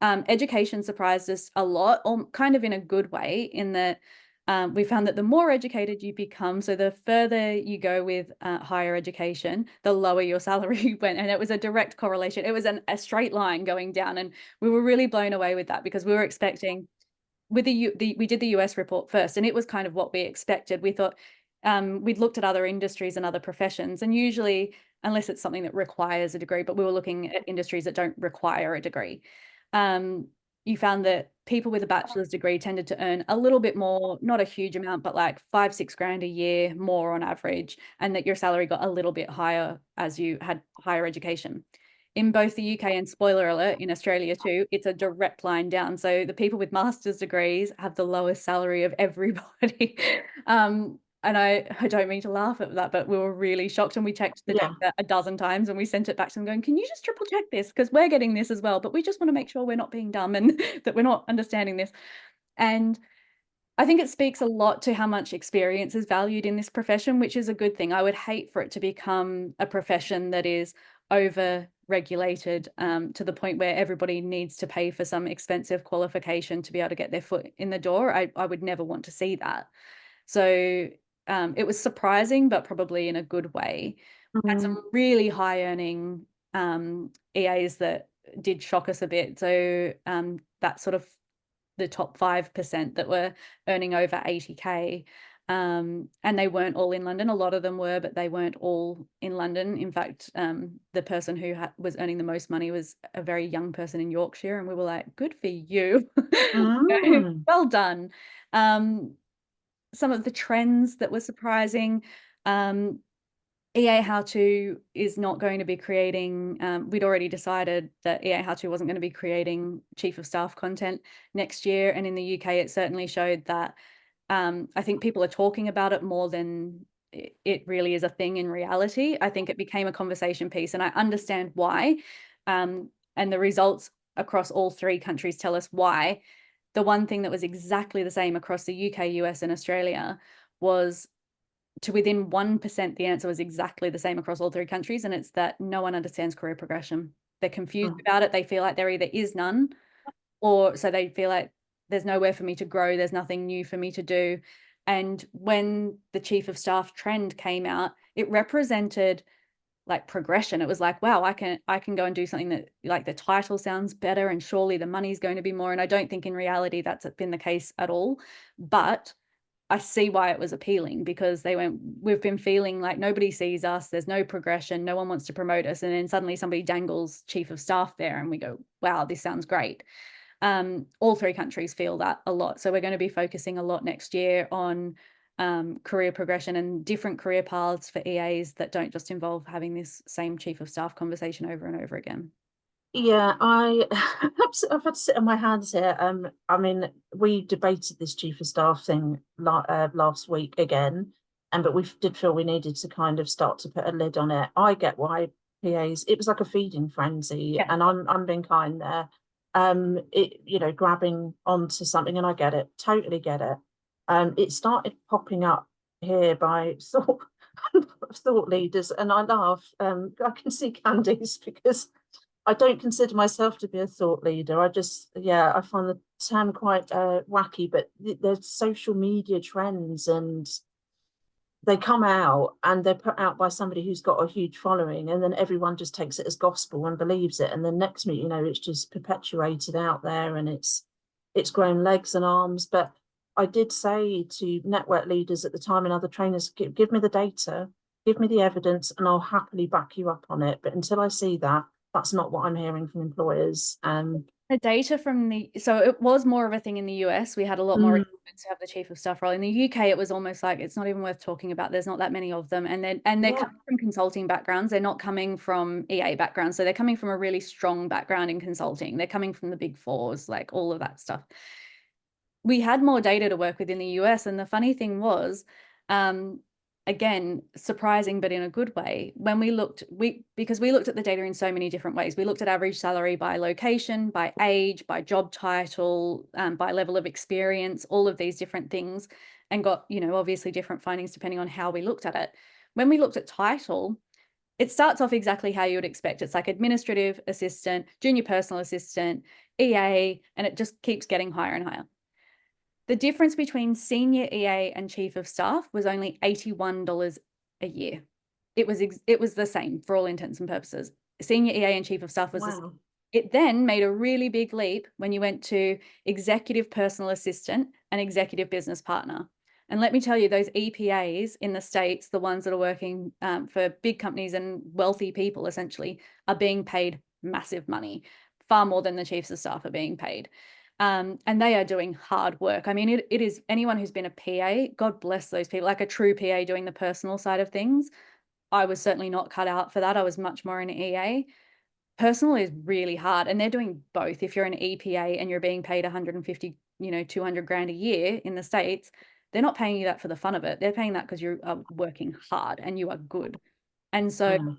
Education surprised us a lot, or kind of in a good way, in that we found that the more educated you become, so the further you go with higher education, the lower your salary went. And it was a direct correlation. It was a straight line going down. And we were really blown away with that because we were expecting, with we did the US report first, and it was kind of what we expected. We thought we'd looked at other industries and other professions, and usually, unless it's something that requires a degree, but we were looking at industries that don't require a degree. You found that people with a bachelor's degree tended to earn a little bit more, not a huge amount, but like 5-6 grand a year more on average, and that your salary got a little bit higher as you had higher education. In both the UK and, spoiler alert, in Australia too, it's a direct line down. So the people with master's degrees have the lowest salary of everybody. And I don't mean to laugh at that, but we were really shocked, and we checked the data a dozen times, and we sent it back to them going, can you just triple check this? Because we're getting this as well, but we just want to make sure we're not being dumb and that we're not understanding this. And I think it speaks a lot to how much experience is valued in this profession, which is a good thing. I would hate for it to become a profession that is over regulated to the point where everybody needs to pay for some expensive qualification to be able to get their foot in the door. I would never want to see that. So it was surprising, but probably in a good way. Had some really high earning EAs that did shock us a bit. So that sort of the top 5% that were earning over 80K. And they weren't all in London. A lot of them were, but they weren't all in London. In fact, the person who was earning the most money was a very young person in Yorkshire. And we were like, good for you. Well done. Some of the trends that were surprising, EA How To is not going to be creating, we'd already decided that EA How To wasn't going to be creating chief of staff content next year. And in the UK, it certainly showed that I think people are talking about it more than it really is a thing in reality. I think it became a conversation piece, and I understand why. And the results across all 3 countries tell us why. The one thing that was exactly the same across the UK, US, and Australia was, to within 1%, the answer was exactly the same across all 3 countries. And it's that no one understands career progression. They're confused about it. They feel like there either is none, or so they feel like there's nowhere for me to grow. There's nothing new for me to do. And when the chief of staff trend came out, it represented like progression. It was like, wow, I can go and do something that, like, the title sounds better and surely the money's going to be more. And I don't think in reality that's been the case at all. But I see why it was appealing, because they went, we've been feeling like nobody sees us, there's no progression, no one wants to promote us, and then suddenly somebody dangles chief of staff there and we go, wow, this sounds great. All three countries feel that a lot, so we're going to be focusing a lot next year on career progression and different career paths for EAs that don't just involve having this same chief of staff conversation over and over again. Yeah, I've had to sit on my hands here. I mean, we debated this chief of staff thing last week again, but we did feel we needed to kind of start to put a lid on it. I get why PAs, it was like a feeding frenzy, Yeah. and I'm being kind there. Grabbing onto something, and I get it, totally get it. It started popping up here by thought leaders, and I laugh. I can see Candice because I don't consider myself to be a thought leader. I find the term quite wacky, but there's social media trends and they come out and they're put out by somebody who's got a huge following, and then everyone just takes it as gospel and believes it. And then next minute, it's just perpetuated out there and it's grown legs and arms. But I did say to network leaders at the time and other trainers, give me the data, give me the evidence, and I'll happily back you up on it. But until I see that, that's not what I'm hearing from employers. The data from so it was more of a thing in the US. We had a lot more requirements to have the chief of staff role. In the UK, it was almost like it's not even worth talking about. There's not that many of them, and they're coming from consulting backgrounds. They're not coming from EA backgrounds, so they're coming from a really strong background in consulting. They're coming from the big fours, like all of that stuff. We had more data to work with in the US, and the funny thing was, again, surprising, but in a good way, when because we looked at the data in so many different ways. We looked at average salary by location, by age, by job title, by level of experience, all of these different things, and got, obviously different findings depending on how we looked at it. When we looked at title, it starts off exactly how you would expect. It's like administrative assistant, junior personal assistant, EA, and it just keeps getting higher and higher. The difference between senior EA and chief of staff was only $81 a year. It was the same for all intents and purposes. Senior EA and chief of staff was the same. It then made a really big leap when you went to executive personal assistant and executive business partner. And let me tell you, those EPAs in the States, the ones that are working for big companies and wealthy people, essentially, are being paid massive money, far more than the chiefs of staff are being paid. And they are doing hard work. I mean, it is anyone who's been a PA, God bless those people, like a true PA doing the personal side of things. I was certainly not cut out for that. I was much more an EA. Personal is really hard, and they're doing both. If you're an EPA and you're being paid 150, 200 grand a year in the States, they're not paying you that for the fun of it. They're paying that because you are working hard and you are good. And so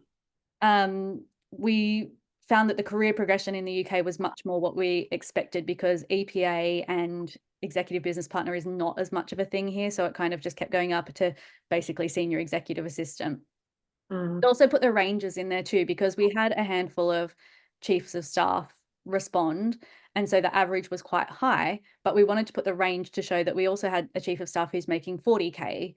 we found that the career progression in the UK was much more what we expected, because EPA and executive business partner is not as much of a thing here. So it kind of just kept going up to basically senior executive assistant. It also put the ranges in there too, because we had a handful of chiefs of staff respond. And so the average was quite high, but we wanted to put the range to show that we also had a chief of staff who's making 40K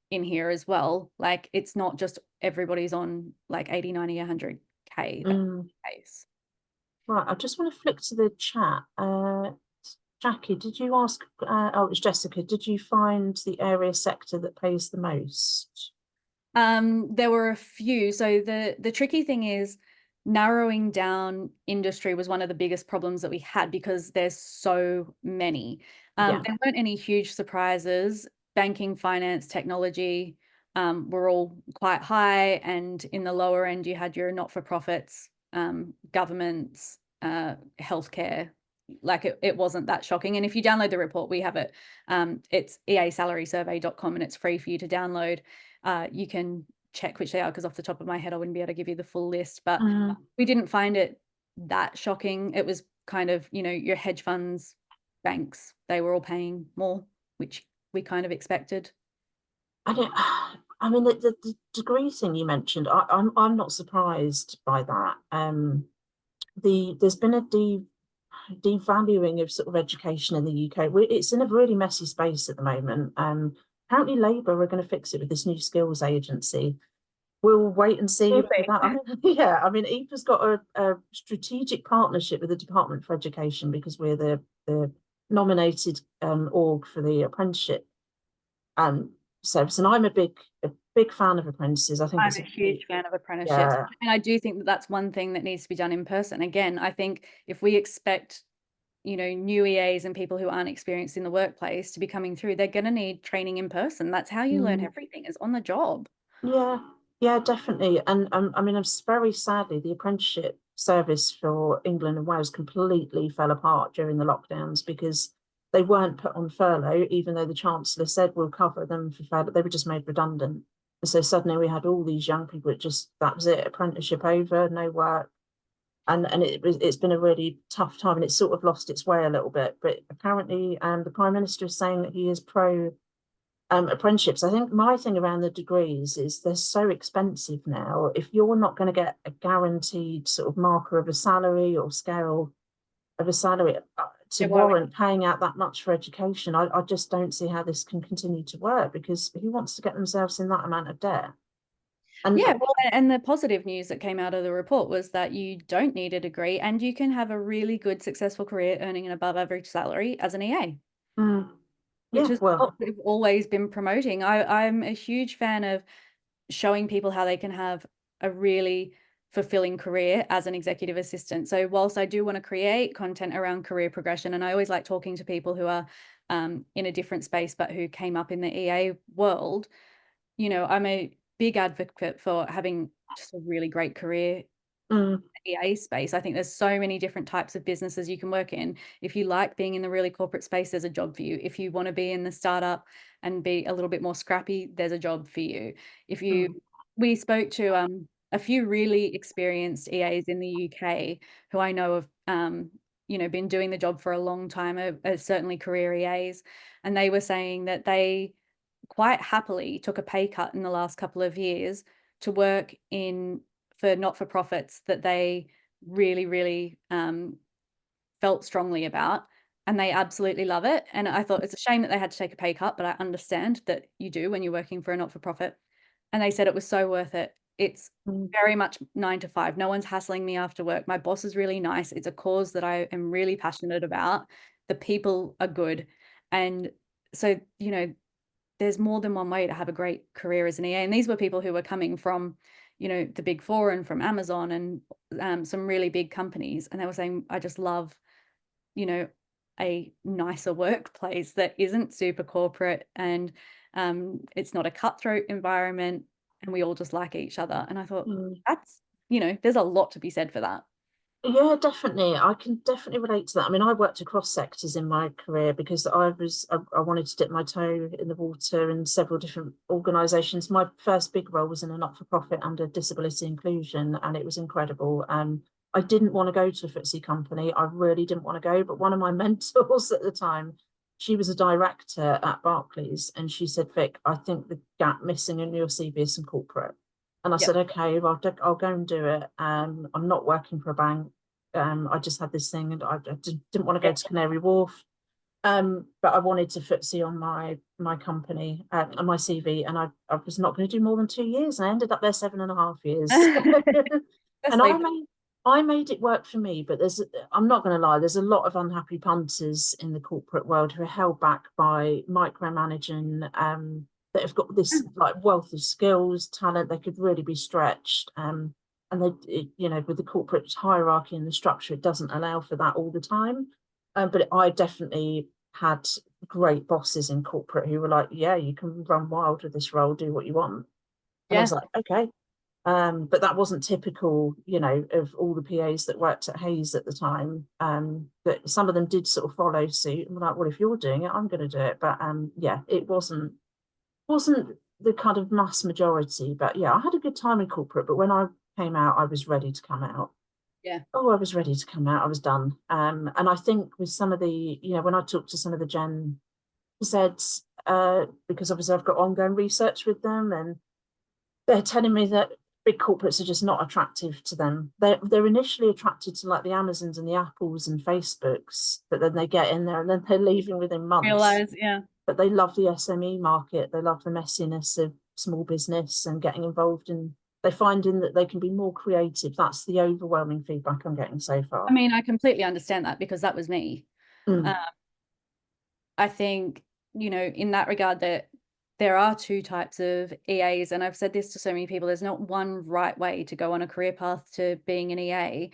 in here as well. Like, it's not just everybody's on like 80, 90, 100K. Case. Right, I just want to flick to the chat. Jackie, did you ask, it was Jessica, did you find the area sector that pays the most? There were a few. So the tricky thing is narrowing down industry was one of the biggest problems that we had, because there's so many. There weren't any huge surprises. Banking, finance, technology were all quite high, and in the lower end you had your not-for-profits, governments, healthcare. Like, it wasn't that shocking. And if you download the report, we have it. It's easalarysurvey.com, and it's free for you to download. You can check which they are, because off the top of my head I wouldn't be able to give you the full list, but we didn't find it that shocking. It was kind of, your hedge funds, banks, they were all paying more, which we kind of expected. I mean, the degree thing you mentioned, I'm not surprised by that. There's been a devaluing of sort of education in the UK. It's in a really messy space at the moment. Apparently Labour are going to fix it with this new skills agency. We'll wait and see for that. I mean, EPA's got a strategic partnership with the Department for Education, because we're the nominated org for the apprenticeship service. And I'm a big fan of apprentices. I think I'm it's a huge fan of apprenticeships, yeah, and I do think that that's one thing that needs to be done in person. Again, I think if we expect, new EAs and people who aren't experienced in the workplace to be coming through, they're going to need training in person. That's how you learn mm, everything, is on the job. yeah, yeah, definitely. And I mean, very sadly, the apprenticeship service for England and Wales completely fell apart during the lockdowns because they weren't put on furlough, even though the Chancellor said we'll cover them for furlough. They were just made redundant. And so suddenly we had all these young people, that was it, apprenticeship over, no work. And it's been a really tough time, and it's sort of lost its way a little bit. But apparently, the Prime Minister is saying that he is pro apprenticeships. I think my thing around the degrees is they're so expensive now. If you're not going to get a guaranteed sort of marker of a salary or scale of a salary to Yeah, why would warrant paying out that much for education, I just don't see how this can continue to work, because who wants to get themselves in that amount of debt? And Yeah, well, and the positive news that came out of the report was that you don't need a degree and you can have a really good, successful career earning an above average salary as an EA, mm, which yeah, is well, what we've always been promoting. I'm a huge fan of showing people how they can have a really fulfilling career as an executive assistant. So whilst I do want to create content around career progression, and I always like talking to people who are in a different space but who came up in the EA world, I'm a big advocate for having just a really great career mm, EA space. I think there's so many different types of businesses you can work in. If you like being in the really corporate space, there's a job for you. If you want to be in the startup and be a little bit more scrappy, there's a job for you. If you, mm, we spoke to a few really experienced EAs in the UK who I know have, been doing the job for a long time, are certainly career EAs, and they were saying that they quite happily took a pay cut in the last couple of years to work in for not-for-profits that they really, really felt strongly about, and they absolutely love it. And I thought it's a shame that they had to take a pay cut, but I understand that you do when you're working for a not-for-profit. And they said it was so worth it. It's mm, very much 9 to 5. No one's hassling me after work. My boss is really nice. It's a cause that I am really passionate about. The people are good. And so, there's more than one way to have a great career as an EA. And these were people who were coming from, the Big Four and from Amazon and some really big companies. And they were saying, I just love, you know, a nicer workplace that isn't super corporate, and it's not a cutthroat environment, and we all just like each other. And I thought, mm. that's, there's a lot to be said for that. Yeah, definitely. I can definitely relate to that. I mean, I worked across sectors in my career because I wanted to dip my toe in the water in several different organisations. My first big role was in a not-for-profit under disability inclusion, and it was incredible. I didn't want to go to a FTSE company. I really didn't want to go, but one of my mentors at the time, she was a director at Barclays, and she said, Vic, I think the gap missing in your CV is some corporate. And I Yep. said, okay, well, I'll go and do it. I'm not working for a bank. I just had this thing, and I didn't want to go Yep. to Canary Wharf. But I wanted to FTSE on my company on my CV, and I was not going to do more than 2 years, and I ended up there 7.5 years. Best And way. I made it work for me, but I'm not going to lie, there's a lot of unhappy punters in the corporate world who are held back by micromanaging, that have got this like wealth of skills, talent, they could really be stretched. And with the corporate hierarchy and the structure, it doesn't allow for that all the time. But I definitely had great bosses in corporate who were like, yeah, you can run wild with this role, do what you want. And I Yeah. was like, okay. But that wasn't typical, of all the PAs that worked at Hayes at the time. But some of them did sort of follow suit and were like, well, if you're doing it, I'm going to do it. But yeah, it wasn't the kind of mass majority. But yeah, I had a good time in corporate. But when I came out, I was ready to come out. Yeah. Oh, I was ready to come out. I was done. And I think with some of the, when I talked to some of the Gen Zs, because obviously I've got ongoing research with them, and they're telling me that big corporates are just not attractive to them. They're initially attracted to like the Amazons and the Apples and Facebooks, but then they get in there and then they're leaving within months. Realize, yeah. But they love the SME market. They love the messiness of small business and getting involved, and they finding that they can be more creative. That's the overwhelming feedback I'm getting so I far. mean, I completely understand that because that was me. Mm, I think, in that regard, that there are two types of EAs, and I've said this to so many people, there's not one right way to go on a career path to being an EA.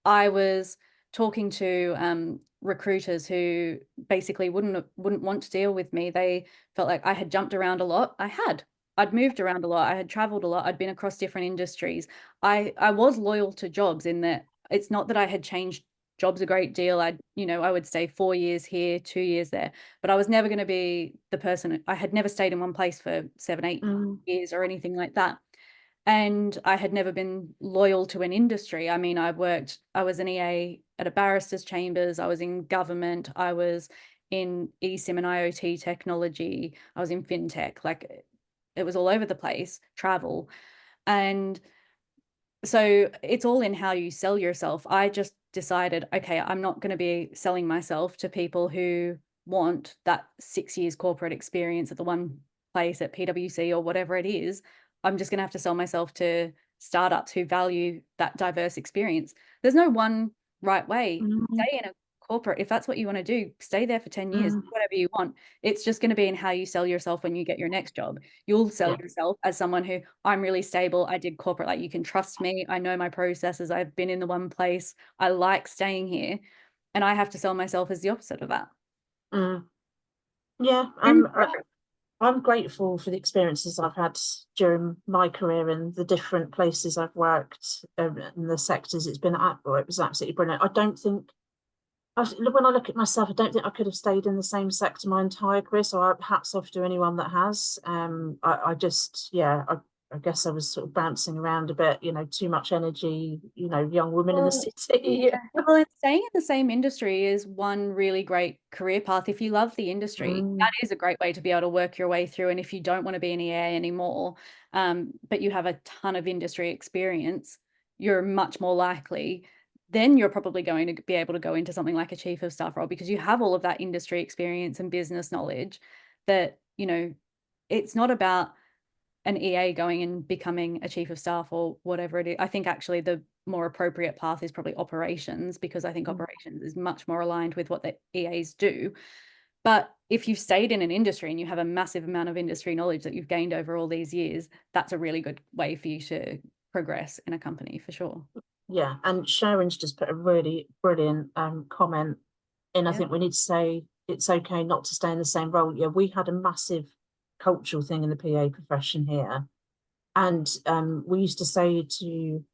I was talking to recruiters who basically wouldn't want to deal with me. They felt like I had jumped around a lot. I'd moved around a lot. I had traveled a lot. I'd been across different industries. I was loyal to jobs in that it's not that I had changed jobs a great deal. I would stay 4 years here, 2 years there, but I was never going to be the person. I had never stayed in one place for 7, 8 Mm, years or anything like that. And I had never been loyal to an industry. I mean, I was an EA at a barrister's chambers, I was in government, I was in eSIM and IoT technology, I was in fintech, like it was all over the place, travel. And so it's all in how you sell yourself. I just decided, okay, I'm not going to be selling myself to people who want that 6 years corporate experience at the one place at PwC or whatever it is. I'm just going to have to sell myself to startups who value that diverse experience. There's no one right way. mm, Stay in a corporate. If that's what you want to do, stay there for 10 years, do mm, whatever you want. It's just going to be in how you sell yourself when you get your next job. You'll sell yeah. yourself as someone who, I'm really stable. I did corporate. Like, you can trust me. I know my processes. I've been in the one place. I like staying here. And I have to sell myself as the opposite of that. Mm. Yeah, Mm. I'm grateful for the experiences I've had during my career and the different places I've worked, and the sectors it's been at. Well, it was absolutely brilliant. I don't think, when I look at myself, I don't think I could have stayed in the same sector my entire career. So hats off to anyone that has. I just, yeah, I guess I was sort of bouncing around a bit, too much energy, young woman in the Well, city. well, and staying in the same industry is one really great career path. If you love the industry, Mm, that is a great way to be able to work your way through. And if you don't want to be an EA anymore, but you have a ton of industry experience, you're much more likely, then you're probably going to be able to go into something like a chief of staff role because you have all of that industry experience and business knowledge that, it's not about an EA going and becoming a chief of staff or whatever it is. I think actually the more appropriate path is probably operations, because I think mm, operations is much more aligned with what the EAs do. But if you've stayed in an industry and you have a massive amount of industry knowledge that you've gained over all these years, that's a really good way for you to progress in a company for sure. yeah, and Sharon's just put a really brilliant comment in. I Yeah. think we need to say it's okay not to stay in the same role. Yeah, we had a massive cultural thing in the PA profession here, and we used to say to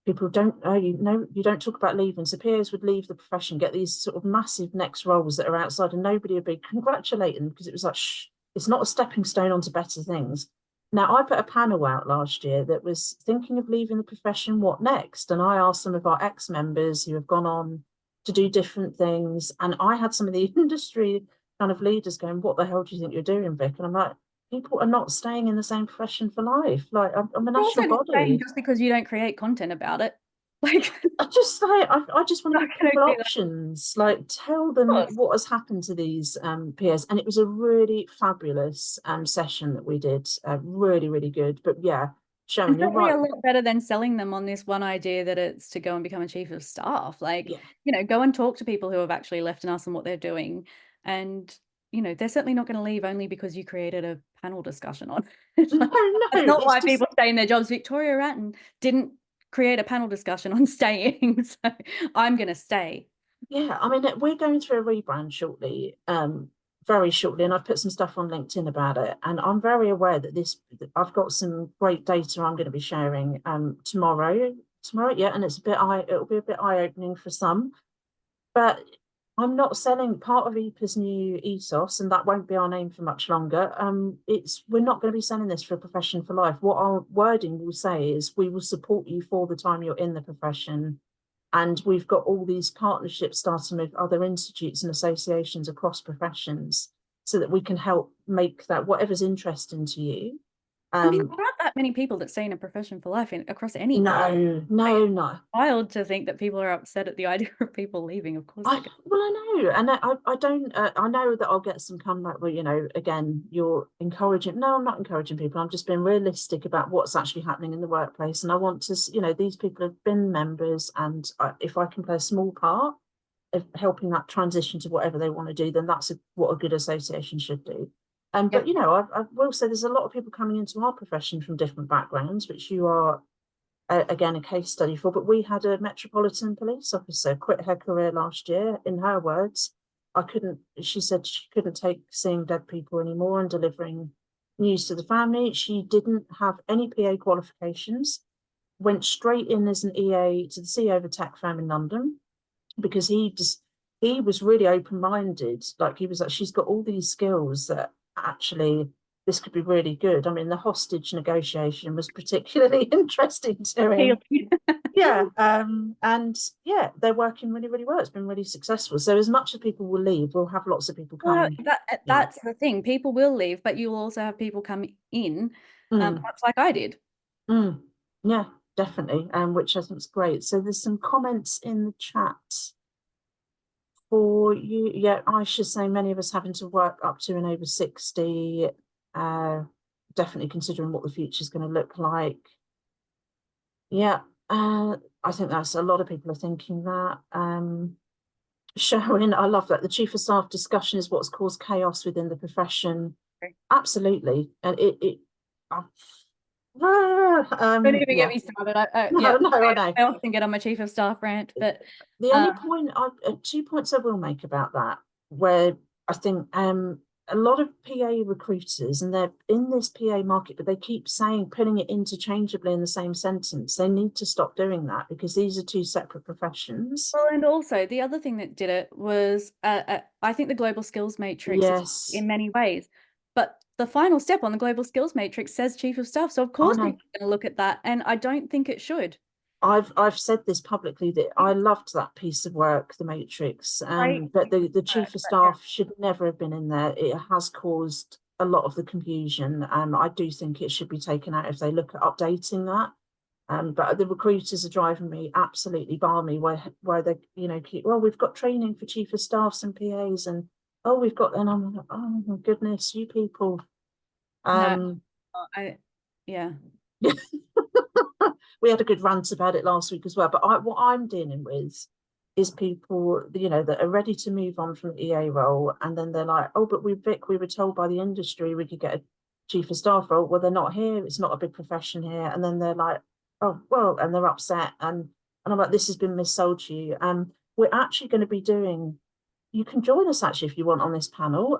people, don't, oh, you don't talk about leaving. So PAs would leave the profession, get these sort of massive next roles that are outside, and nobody would be congratulating, because it was like, shh, it's not a stepping stone onto better things. Now, I put a panel out last year that was thinking of leaving the profession, what next? And I asked some of our ex-members who have gone on to do different things. And I had some of the industry kind of leaders going, what the hell do you think you're doing, Vic? And I'm like, people are not staying in the same profession for life. Like, I'm a You're also national not saying body. just because you don't create content about it. Like, I just want to not give going to people be like, options, like tell of them course. what has happened to these peers. And it was a really fabulous session that we did. Really, really good. But yeah, And Sharon, you're certainly right. a lot better than selling them on this one idea that it's to go and become a chief of staff. Like, Yeah. go and talk to people who have actually left and ask them what they're doing. And, they're certainly not going to leave only because you created a panel discussion on it. No, Like, no, that's not it's why just, people stay in their jobs. Victoria Ratton didn't create a panel discussion on staying. So I'm going to stay. yeah, I mean, we're going through a rebrand shortly, very shortly, and I've put some stuff on LinkedIn about it. And I'm very aware that I've got some great data I'm going to be sharing tomorrow. Tomorrow, yeah, and it'll be a bit eye-opening for some. But I'm not selling part of EPA's new ethos, and that won't be our name for much longer. We're not going to be selling this for a profession for life. What our wording will say is we will support you for the time you're in the profession. And we've got all these partnerships starting with other institutes and associations across professions so that we can help make that whatever's interesting to you. I mean, Um, there aren't that many people that stay in a profession for life across any. no, Like, no, it's no. wild to think that people are upset at the idea of people leaving. Of course they're going. I know, and I don't. I know that I'll get some comeback where again, you're encouraging. No, I'm not encouraging people. I'm just being realistic about what's actually happening in the workplace, and I want to. These people have been members, and if I can play a small part of helping that transition to whatever they want to do, then that's what a good association should do. But you know, I will say there's a lot of people coming into our profession from different backgrounds, which you are again a case study for. But we had a Metropolitan Police officer quit her career last year. In her words, she said she couldn't take seeing dead people anymore and delivering news to the family. She didn't have any PA qualifications, went straight in as an EA to the CEO of a tech firm in London, because he was really open-minded. Like, he was like, she's got all these skills that actually this could be really good. I mean, the hostage negotiation was particularly interesting to him. Yeah. And yeah, they're working really, really well. It's been really successful. So as much as people will leave, we'll have lots of people come. Well, that's the thing. People will leave, but you'll also have people come in, much like I did. Yeah, definitely. Which I think is great. So there's some comments in the chat for you. Yeah, I should say many of us having to work up to and over 60, definitely considering what the future is going to look like. Yeah, I think that's a lot of people are thinking that. Showing, I love that the chief of staff discussion is what's caused chaos within the profession. Okay. Absolutely, and don't even get me started. I often get on my chief of staff rant, but the only point 2 points I will make about that, where I think a lot of PA recruiters, and they're in this PA market, but they keep putting it interchangeably in the same sentence. They need to stop doing that, because these are two separate professions. Well, and also the other thing that did it was, I think the global skills matrix is in many ways, but the final step on the global skills matrix says chief of staff. So of course we're going to look at that, and I don't think it should. I've said this publicly, that I loved that piece of work, the matrix, but the chief of staff should never have been in there. It has caused a lot of the confusion. I do think it should be taken out if they look at updating that. But the recruiters are driving me absolutely balmy, where they, you know, well, we've got training for chief of staffs and PAs, and we've got, and I'm like, oh my goodness, you people. Yeah. We had a good rant about it last week as well. But what I'm dealing with is people, you know, that are ready to move on from the EA role, and then they're like, oh, but we were told by the industry we could get a chief of staff role. Well, they're not here. It's not a big profession here. And then they're like, oh, well, and they're upset. And I'm like, this has been missold to you. We're actually going to be doing, you can join us actually if you want on this panel.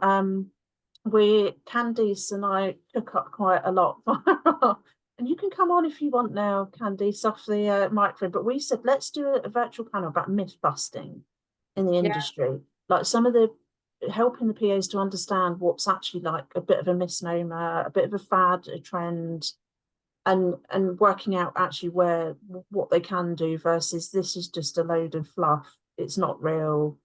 Candice and I cook up quite a lot. And you can come on if you want now, Candice, off the microphone. But we said, let's do a virtual panel about myth busting in the industry. Like some of the, helping the PAs to understand what's actually like a bit of a misnomer, a bit of a fad, a trend, and working out actually what they can do versus this is just a load of fluff. It's not real.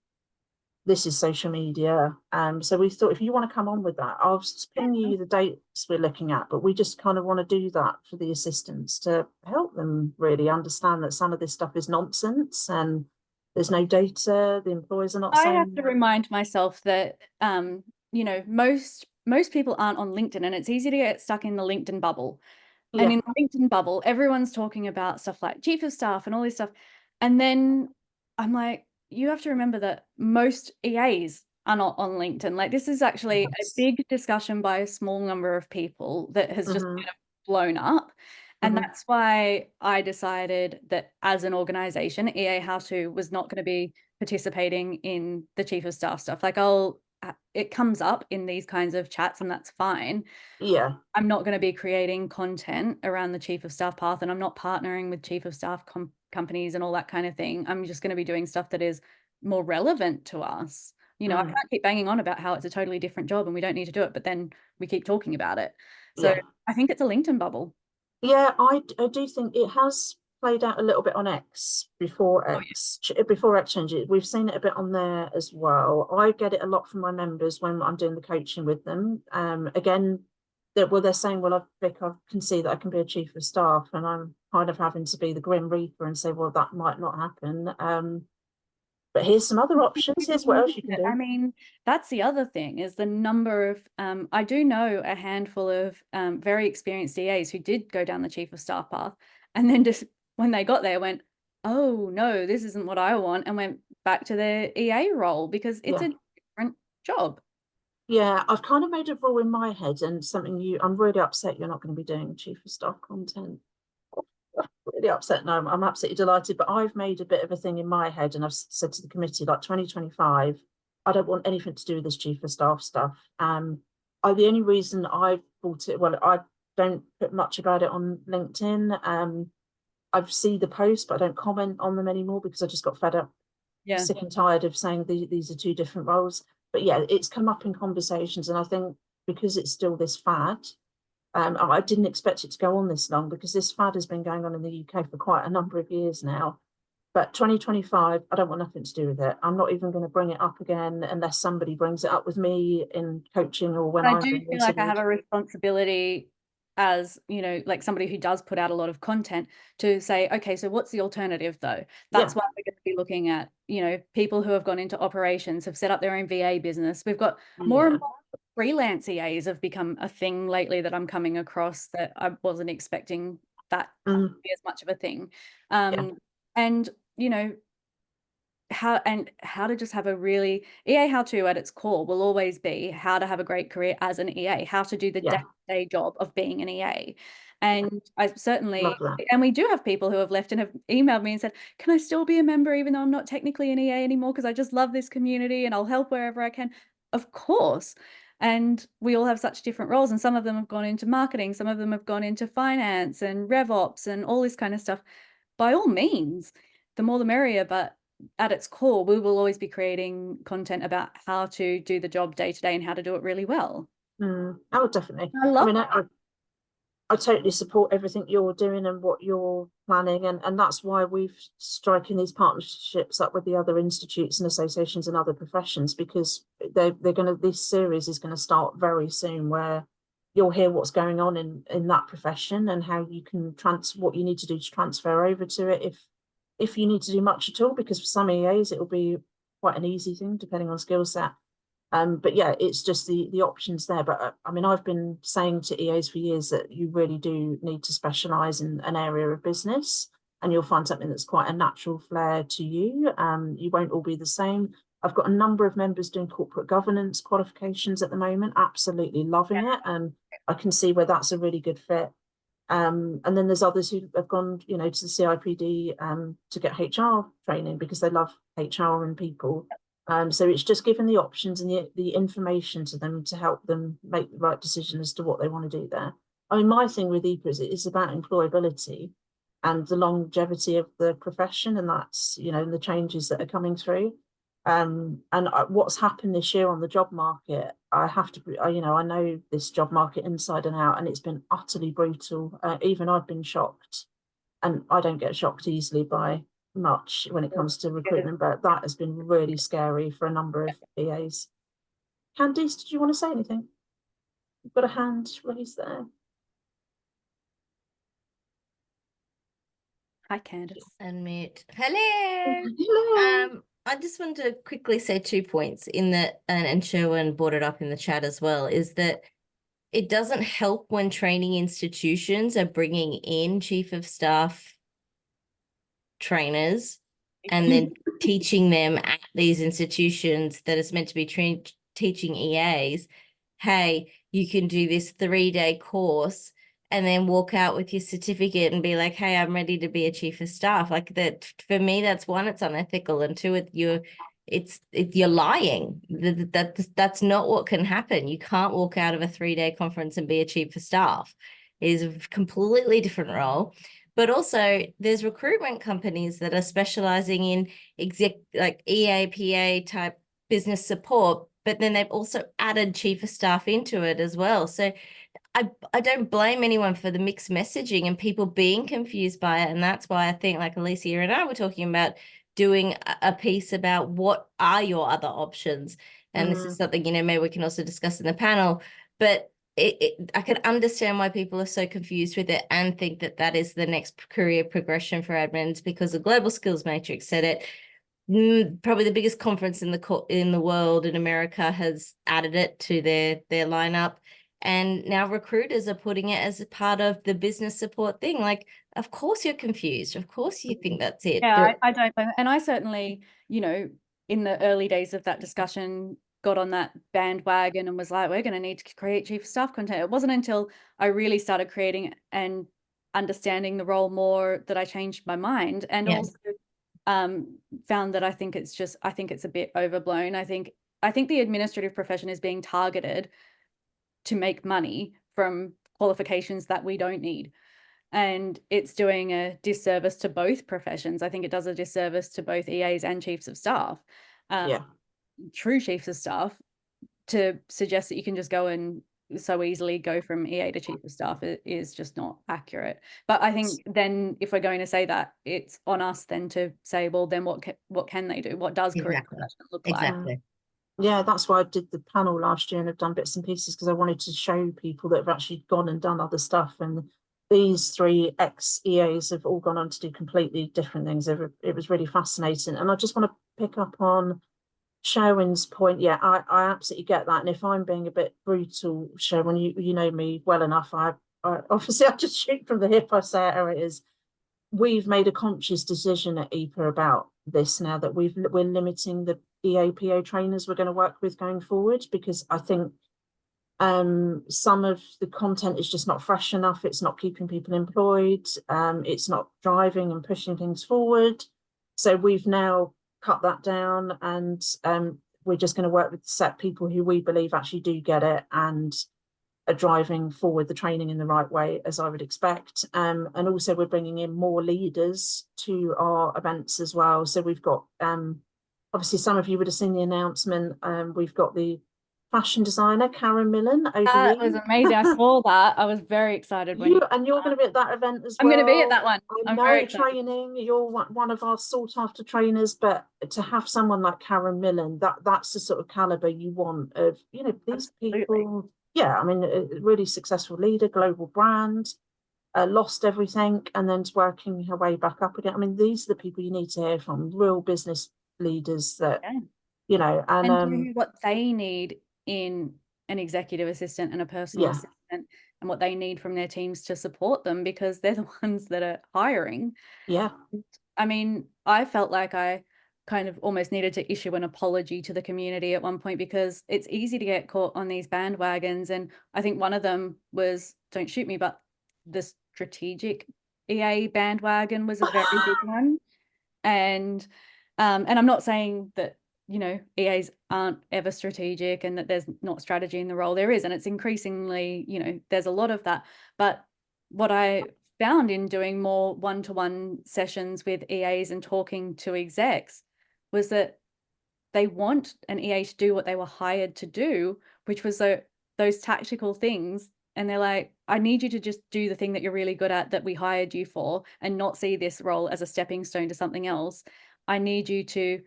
This is social media. So we thought, if you want to come on with that, I'll ping you the dates we're looking at, but we just kind of want to do that for the assistants to help them really understand that some of this stuff is nonsense and there's no data, the employers are not saying. I have to remind myself that, you know, most people aren't on LinkedIn, and it's easy to get stuck in the LinkedIn bubble. Yeah. And in the LinkedIn bubble, everyone's talking about stuff like chief of staff and all this stuff. And then I'm like, you have to remember that most EAs are not on LinkedIn. Like, this is actually a big discussion by a small number of people that has just kind of blown up. And that's why I decided that as an organization, EA How To was not going to be participating in the chief of staff stuff. Like, it comes up in these kinds of chats, and that's fine. Yeah. I'm not going to be creating content around the chief of staff path, and I'm not partnering with chief of staff companies and all that kind of thing. I'm just going to be doing stuff that is more relevant to us. You know, I can't keep banging on about how it's a totally different job and we don't need to do it, but then we keep talking about it. So I think it's a LinkedIn bubble. Yeah, I do think it has played out a little bit on X before X changes. We've seen it a bit on there as well. I get it a lot from my members when I'm doing the coaching with them. Again, they're saying, well, I can see that I can be a chief of staff, and I'm kind of having to be the grim reaper and say, well, that might not happen. But here's some other options. Here's what else you can do. I mean, that's the other thing, is the number of, I do know a handful of very experienced EAs who did go down the chief of staff path, and then just when they got there went, oh no, this isn't what I want, and went back to their EA role because it's a different job. Yeah, I've kind of made a rule in my head, and I'm really upset you're not going to be doing chief of staff content. Really upset. No, I'm absolutely delighted, but I've made a bit of a thing in my head, and I've said to the committee, like 2025, I don't want anything to do with this chief of staff stuff. The only reason I've bought it, well, I don't put much about it on LinkedIn. I've seen the posts, but I don't comment on them anymore because I just got fed up, Yeah. sick and tired of saying these are two different roles. But yeah, it's come up in conversations, and I think because it's still this fad, I didn't expect it to go on this long because this fad has been going on in the UK for quite a number of years now. But 2025, I don't want nothing to do with it. I'm not even going to bring it up again unless somebody brings it up with me in coaching or when I I'm do being feel like I have interviewed. a responsibility as, like somebody who does put out a lot of content to say, okay, so what's the alternative though? Yeah, That's why we're going to be looking at, people who have gone into operations, have set up their own VA business. We've got more yeah. and more freelance EAs have become a thing lately that I'm coming across that I wasn't expecting that to be as much of a thing. Yeah. And, how to just have a really EA how to at its core will always be how to have a great career as an EA, how to do the Yeah. day-to-day job of being an EA. And I Love certainly, that. and we do have people who have left and have emailed me and said, can I still be a member even though I'm not technically an EA anymore? Because I just love this community and I'll help wherever I can. Of course. And we all have such different roles. And some of them have gone into marketing, some of them have gone into finance and RevOps and all this kind of stuff. By all means, the more the merrier, but at its core, we will always be creating content about how to do the job day to day and how to do it really well. Oh, definitely. I I love mean, I totally support everything you're doing and what you're planning, and that's why we've striking these partnerships up with the other institutes and associations and other professions, because they're going to, this series is going to start very soon, where you'll hear what's going on in that profession and how you can what you need to do to transfer over to it if you need to do much at all, because for some EAs it will be quite an easy thing depending on skill set. But yeah, it's just the options there. But I mean, I've been saying to EAs for years that you really do need to specialize in an area of business, and you'll find something that's quite a natural flair to you. You won't all be the same. I've got a number of members doing corporate governance qualifications at the moment, absolutely loving it. And I can see where that's a really good fit. And then there's others who have gone, to the CIPD to get HR training because they love HR and people. So it's just giving the options and the information to them to help them make the right decision as to what they want to do there. I mean, my thing with EPAA is it's about employability and the longevity of the profession, and that's, the changes that are coming through. And what's happened this year on the job market, I have to, I know this job market inside and out, and it's been utterly brutal. Even I've been shocked, and I don't get shocked easily by much when it comes to recruitment, but that has been really scary for a number of EAs. Candice, did you want to say anything? You've got a hand raised there. Hi, Candice. Unmute. Hello. Hello. I just want to quickly say 2 points in that, and Sherwin brought it up in the chat as well, is that it doesn't help when training institutions are bringing in chief of staff trainers and then teaching them at these institutions that is meant to be teaching EAs, hey, you can do this 3-day course and then walk out with your certificate and be like, hey, I'm ready to be a chief of staff. Like that, for me, that's one, it's unethical, and two, you're lying. That's not what can happen. You can't walk out of a 3-day conference and be a chief of staff. It is a completely different role. But also there's recruitment companies that are specializing in like EAPA type business support, but then they've also added chief of staff into it as well. So I don't blame anyone for the mixed messaging and people being confused by it. And that's why I think, like Alicia and I were talking about, doing a piece about what are your other options. And this is something, maybe we can also discuss in the panel. But I can understand why people are so confused with it and think that that is the next career progression for admins, because the Global Skills Matrix said it. Probably the biggest conference in the world in America has added it to their lineup. And now recruiters are putting it as a part of the business support thing. Like, of course you're confused. Of course you think that's it. Yeah, I don't. And I certainly, in the early days of that discussion, got on that bandwagon and was like, we're going to need to create chief of staff content. It wasn't until I really started creating and understanding the role more that I changed my mind, and also found that I think it's a bit overblown. I think the administrative profession is being targeted to make money from qualifications that we don't need. And it's doing a disservice to both professions. I think it does a disservice to both EAs and chiefs of staff, true chiefs of staff, to suggest that you can just go and so easily go from EA to chief of staff is just not accurate. But I think then if we're going to say that, it's on us then to say, well, then what can they do? What does career progression look like? Exactly. Yeah, that's why I did the panel last year and have done bits and pieces, because I wanted to show people that have actually gone and done other stuff. And these 3 ex-EAs have all gone on to do completely different things. It was really fascinating. And I just want to pick up on Sherwin's point. Yeah, I absolutely get that. And if I'm being a bit brutal, Sherwin, you know me well enough. I obviously I just shoot from the hip. I say it how it is. We've made a conscious decision at EPAA about this now, that we're limiting the EAPA trainers we're going to work with going forward, because I think some of the content is just not fresh enough. It's not keeping people employed. It's not driving and pushing things forward. So we've now cut that down, and we're just going to work with set people who we believe actually do get it and are driving forward the training in the right way, as I would expect. And also we're bringing in more leaders to our events as well. So we've got, obviously some of you would have seen the announcement. We've got the fashion designer, Karen Millen. That was amazing. I saw that. I was very excited. You're going to be at that event as well. I'm going to be at that one. I know training, you're one of our sought after trainers, but to have someone like Karen Millen, that's the sort of caliber you want of, you know, these people. Yeah, I mean, a really successful leader, global brand, lost everything and then working her way back up again. I mean, these are the people you need to hear from, real business leaders that, you know, and do what they need in an executive assistant and a personal assistant, and what they need from their teams to support them, because they're the ones that are hiring. Yeah. I mean, I felt like I kind of almost needed to issue an apology to the community at one point, because it's easy to get caught on these bandwagons. And I think one of them was, don't shoot me, but the strategic EA bandwagon was a very big one. And I'm not saying that, you know, EAs aren't ever strategic and that there's not strategy in the role. There is, and it's increasingly, you know, there's a lot of that. But what I found in doing more one-to-one sessions with EAs and talking to execs was that they want an EA to do what they were hired to do, which was those tactical things. And they're like, I need you to just do the thing that you're really good at, that we hired you for, and not see this role as a stepping stone to something else. I need you to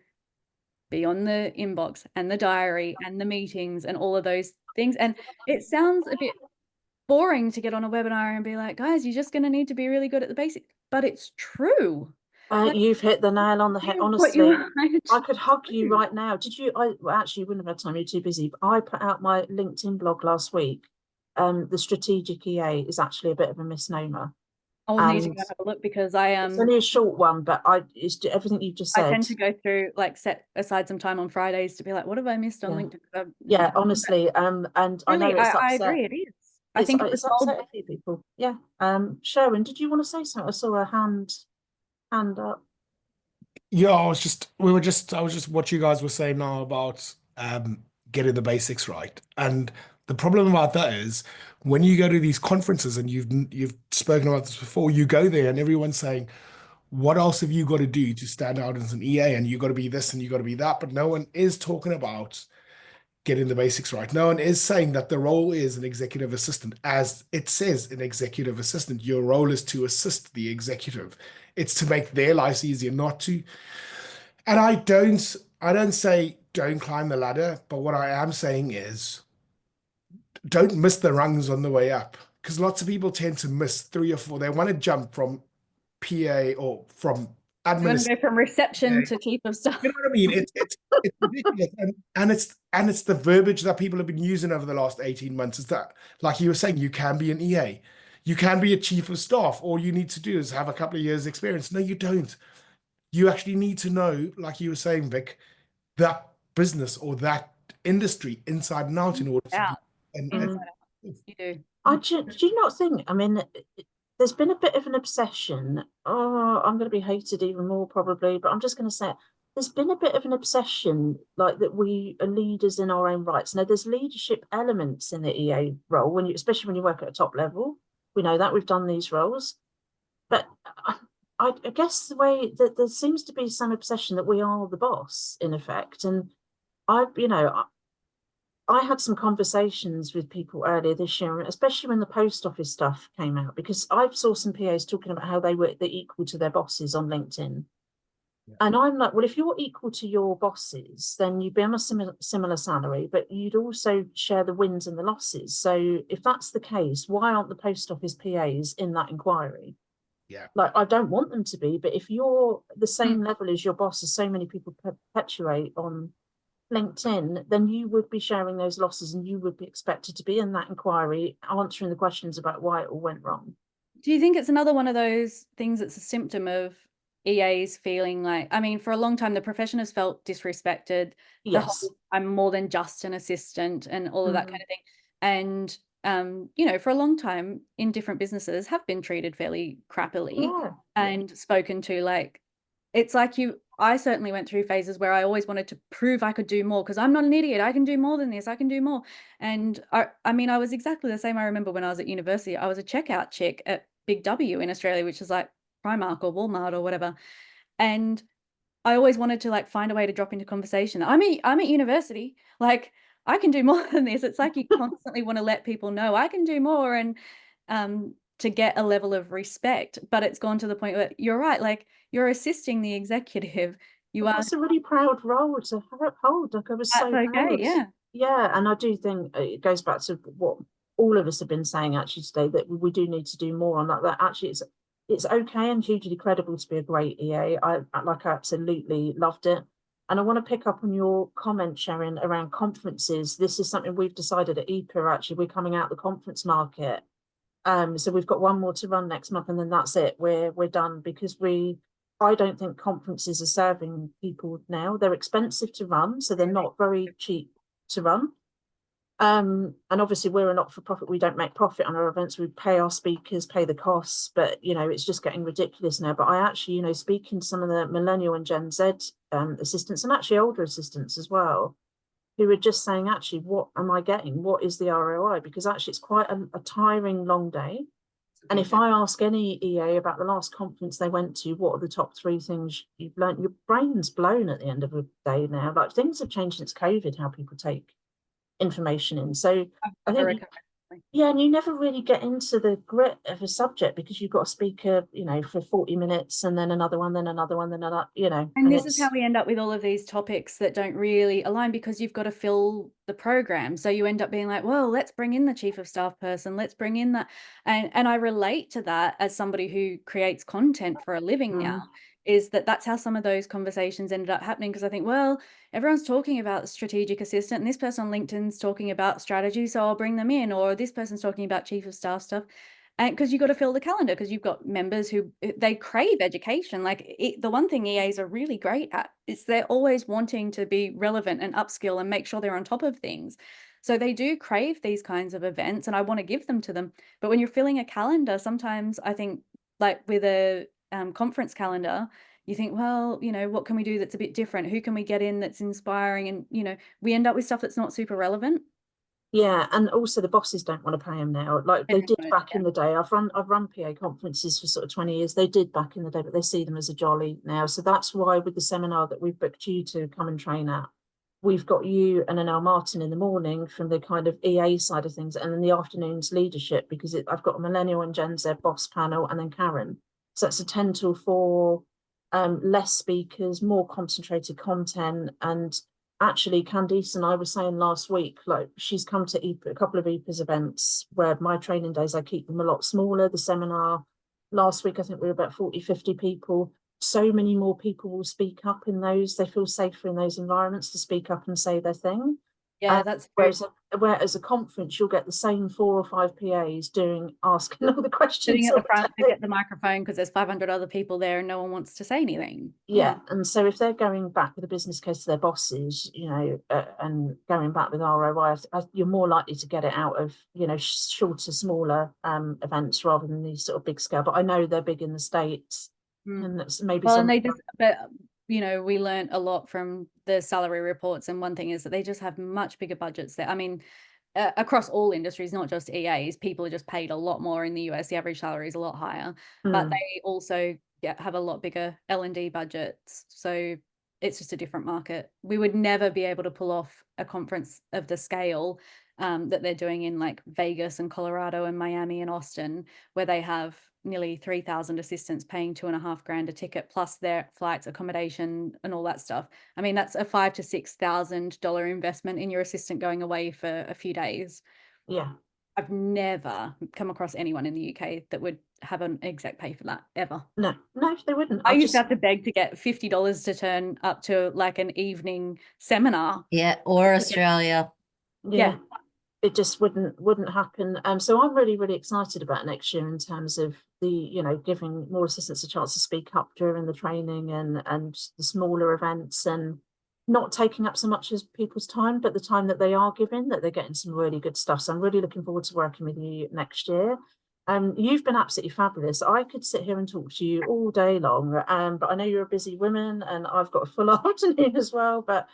be on the inbox and the diary and the meetings and all of those things. And it sounds a bit boring to get on a webinar and be like, guys, you're just going to need to be really good at the basics, but it's true. You've hit the nail on the head. Honestly, I could hug you right now. Did you? Well, actually, you wouldn't have had time. You're too busy. But I put out my LinkedIn blog last week. The strategic EA is actually a bit of a misnomer. I'll need to go have a look, because it's only a short one, but it's everything you've just said. I tend to go through, like, set aside some time on Fridays to be like, what have I missed on LinkedIn? Yeah, honestly, and really, I know it's upset. I agree, it is. I think it's upset a few people. Yeah. Sherwin, did you want to say something? I saw a hand up. Yeah, I was just what you guys were saying now about getting the basics right. And the problem about that is, when you go to these conferences, and you've spoken about this before, you go there and everyone's saying, what else have you got to do to stand out as an EA? And you got to be this and you got to be that. But no one is talking about getting the basics right. No one is saying that the role is an executive assistant. As it says, an executive assistant, your role is to assist the executive. It's to make their lives easier, not to. And I don't say don't climb the ladder, but what I am saying is, don't miss the rungs on the way up, because lots of people tend to miss 3 or 4. They want to jump from PA or from admin. You want to go from reception to chief of staff. You know what I mean? It's ridiculous, and it's the verbiage that people have been using over the last 18 months. Is that, like you were saying, you can be an EA, you can be a chief of staff. All you need to do is have a couple of years experience. No, you don't. You actually need to know, like you were saying, Vic, that business or that industry inside and out in order to out. do and Inside out. You do. Do you not think, I mean, there's been a bit of an obsession. Oh, I'm going to be hated even more probably, but I'm just going to say it. There's been a bit of an obsession, like that we are leaders in our own rights. Now, there's leadership elements in the EA role, when you, especially when you work at a top level. We know that we've done these roles, but I guess the way that there seems to be some obsession that we are the boss in effect. And I had some conversations with people earlier this year, especially when the post office stuff came out, because I saw some PAs talking about how they're equal to their bosses on LinkedIn. Yeah. And I'm like, well, if you're equal to your bosses, then you'd be on a similar salary, but you'd also share the wins and the losses. So if that's the case, why aren't the post office PAs in that inquiry? Yeah. Like, I don't want them to be, but if you're the same level as your boss, as so many people perpetuate on LinkedIn, then you would be sharing those losses and you would be expected to be in that inquiry, answering the questions about why it all went wrong. Do you think it's another one of those things that's a symptom of EAs feeling like, I mean, for a long time, the profession has felt disrespected. Yes. I'm more than just an assistant and all of that kind of thing. And, you know, for a long time in different businesses have been treated fairly crappily and spoken to like, it's like I certainly went through phases where I always wanted to prove I could do more because I'm not an idiot. I can do more than this. I can do more. And I mean, I was exactly the same. I remember when I was at university, I was a checkout chick at Big W in Australia, which is like Primark or Walmart or whatever. And I always wanted to like find a way to drop into conversation. I'm at university. Like, I can do more than this. It's like you constantly want to let people know I can do more and to get a level of respect. But it's gone to the point where you're right, like you're assisting the executive. That's a really proud role to hold. Like, I was so proud. Yeah, and I do think it goes back to what all of us have been saying actually today, that we do need to do more on that. That actually it's okay and hugely credible to be a great EA. I absolutely loved it. And I want to pick up on your comment, Sharon, around conferences. This is something we've decided at EPAA, actually. We're coming out the conference market. So we've got one more to run next month, and then that's it. We're done, because I don't think conferences are serving people now. They're expensive to run, so they're not very cheap to run. And obviously we're a not-for-profit. We don't make profit on our events. We pay our speakers, pay the costs, but you know, it's just getting ridiculous now. But I actually, you know, speaking to some of the millennial and Gen Z assistants, and actually older assistants as well, who are just saying, actually, what am I getting? What is the ROI? Because actually it's quite a tiring, long day. And if I ask any EA about the last conference they went to, what are the top 3 things you've learned? Your brain's blown at the end of the day now. Like, things have changed since COVID, how people take information in. So I think and you never really get into the grit of a subject, because you've got a speaker, you know, for 40 minutes and then another one, then another one, then another, you know. And this is how we end up with all of these topics that don't really align, because you've got to fill the program. So you end up being like, well, let's bring in the chief of staff person, let's bring in that. And I relate to that as somebody who creates content for a living now, is that's how some of those conversations ended up happening. Because I think, well, everyone's talking about strategic assistant and this person on LinkedIn's talking about strategy, so I'll bring them in, or this person's talking about chief of staff stuff. And because you've got to fill the calendar, because you've got members who they crave education. Like, the one thing EAs are really great at is they're always wanting to be relevant and upskill and make sure they're on top of things. So they do crave these kinds of events, and I want to give them to them. But when you're filling a calendar, sometimes I think, like with a conference calendar, you think, well, you know, what can we do that's a bit different? Who can we get in that's inspiring? And, you know, we end up with stuff that's not super relevant. Yeah, and also the bosses don't want to pay them now, like they did back in the day. I've run PA conferences for sort of 20 years. They did back in the day, but they see them as a jolly now. So that's why with the seminar that we've booked you to come and train at, we've got you and Anel Martin in the morning from the kind of EA side of things, and in the afternoons leadership, because I've got a millennial and Gen Z boss panel, and then Karen. So it's a 10 till 4, less speakers, more concentrated content. And actually, Candice and I were saying last week, like, she's come to a couple of EPA's events where my training days, I keep them a lot smaller. The seminar last week, I think we were about 40, 50 people. So many more people will speak up in those. They feel safer in those environments to speak up and say their thing. Yeah, that's true. Whereas a conference, you'll get the same 4 or 5 PAs asking all the questions. Sitting at all the front day. to get the microphone because there's 500 other people there and no one wants to say anything. Yeah, and so if they're going back with a business case to their bosses, you know, and going back with ROI, you're more likely to get it out of, you know, shorter, smaller events rather than these sort of big scale. But I know they're big in the States, and that's maybe well, and they just, but you know, we learned a lot from the salary reports, and one thing is that they just have much bigger budgets there. I mean, across all industries, not just EAs, people are just paid a lot more in the US. The average salary is a lot higher, but they also have a lot bigger L&D budgets. So it's just a different market. We would never be able to pull off a conference of the scale that they're doing in like Vegas and Colorado and Miami and Austin, where they have nearly 3,000 assistants paying $2,500 a ticket, plus their flights, accommodation, and all that stuff. I mean, that's a $5,000 to $6,000 investment in your assistant going away for a few days. Yeah. I've never come across anyone in the UK that would have an exec pay for that, ever. No, they wouldn't. I used to have to beg to get $50 to turn up to like an evening seminar. Yeah, or Australia. Yeah. It just wouldn't happen. So I'm really, really excited about next year in terms of the, you know, giving more assistants a chance to speak up during the training and the smaller events, and not taking up so much as people's time, but the time that they are giving, that they're getting some really good stuff. So I'm really looking forward to working with you next year. You've been absolutely fabulous. I could sit here and talk to you all day long, but I know you're a busy woman and I've got a full afternoon as well. But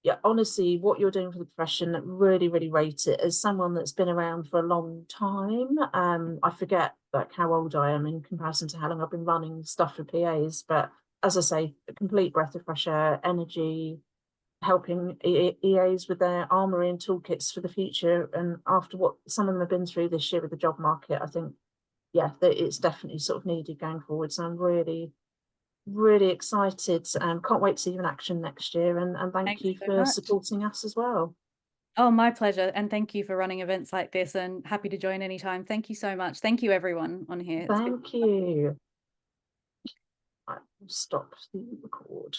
yeah, honestly, what you're doing for the profession, really, really rate it. As someone that's been around for a long time, I forget like how old I am in comparison to how long I've been running stuff for PAs. But as I say, a complete breath of fresh air, energy, helping EAs with their armory and toolkits for the future. And after what some of them have been through this year with the job market, I think, yeah, that it's definitely sort of needed going forward. So I'm really, really excited. Can't wait to see you in action next year, and thank you for supporting us as well. Oh, my pleasure, and thank you for running events like this, and happy to join anytime. Thank you so much. Thank you everyone on here. Thank you. Right, stop the record.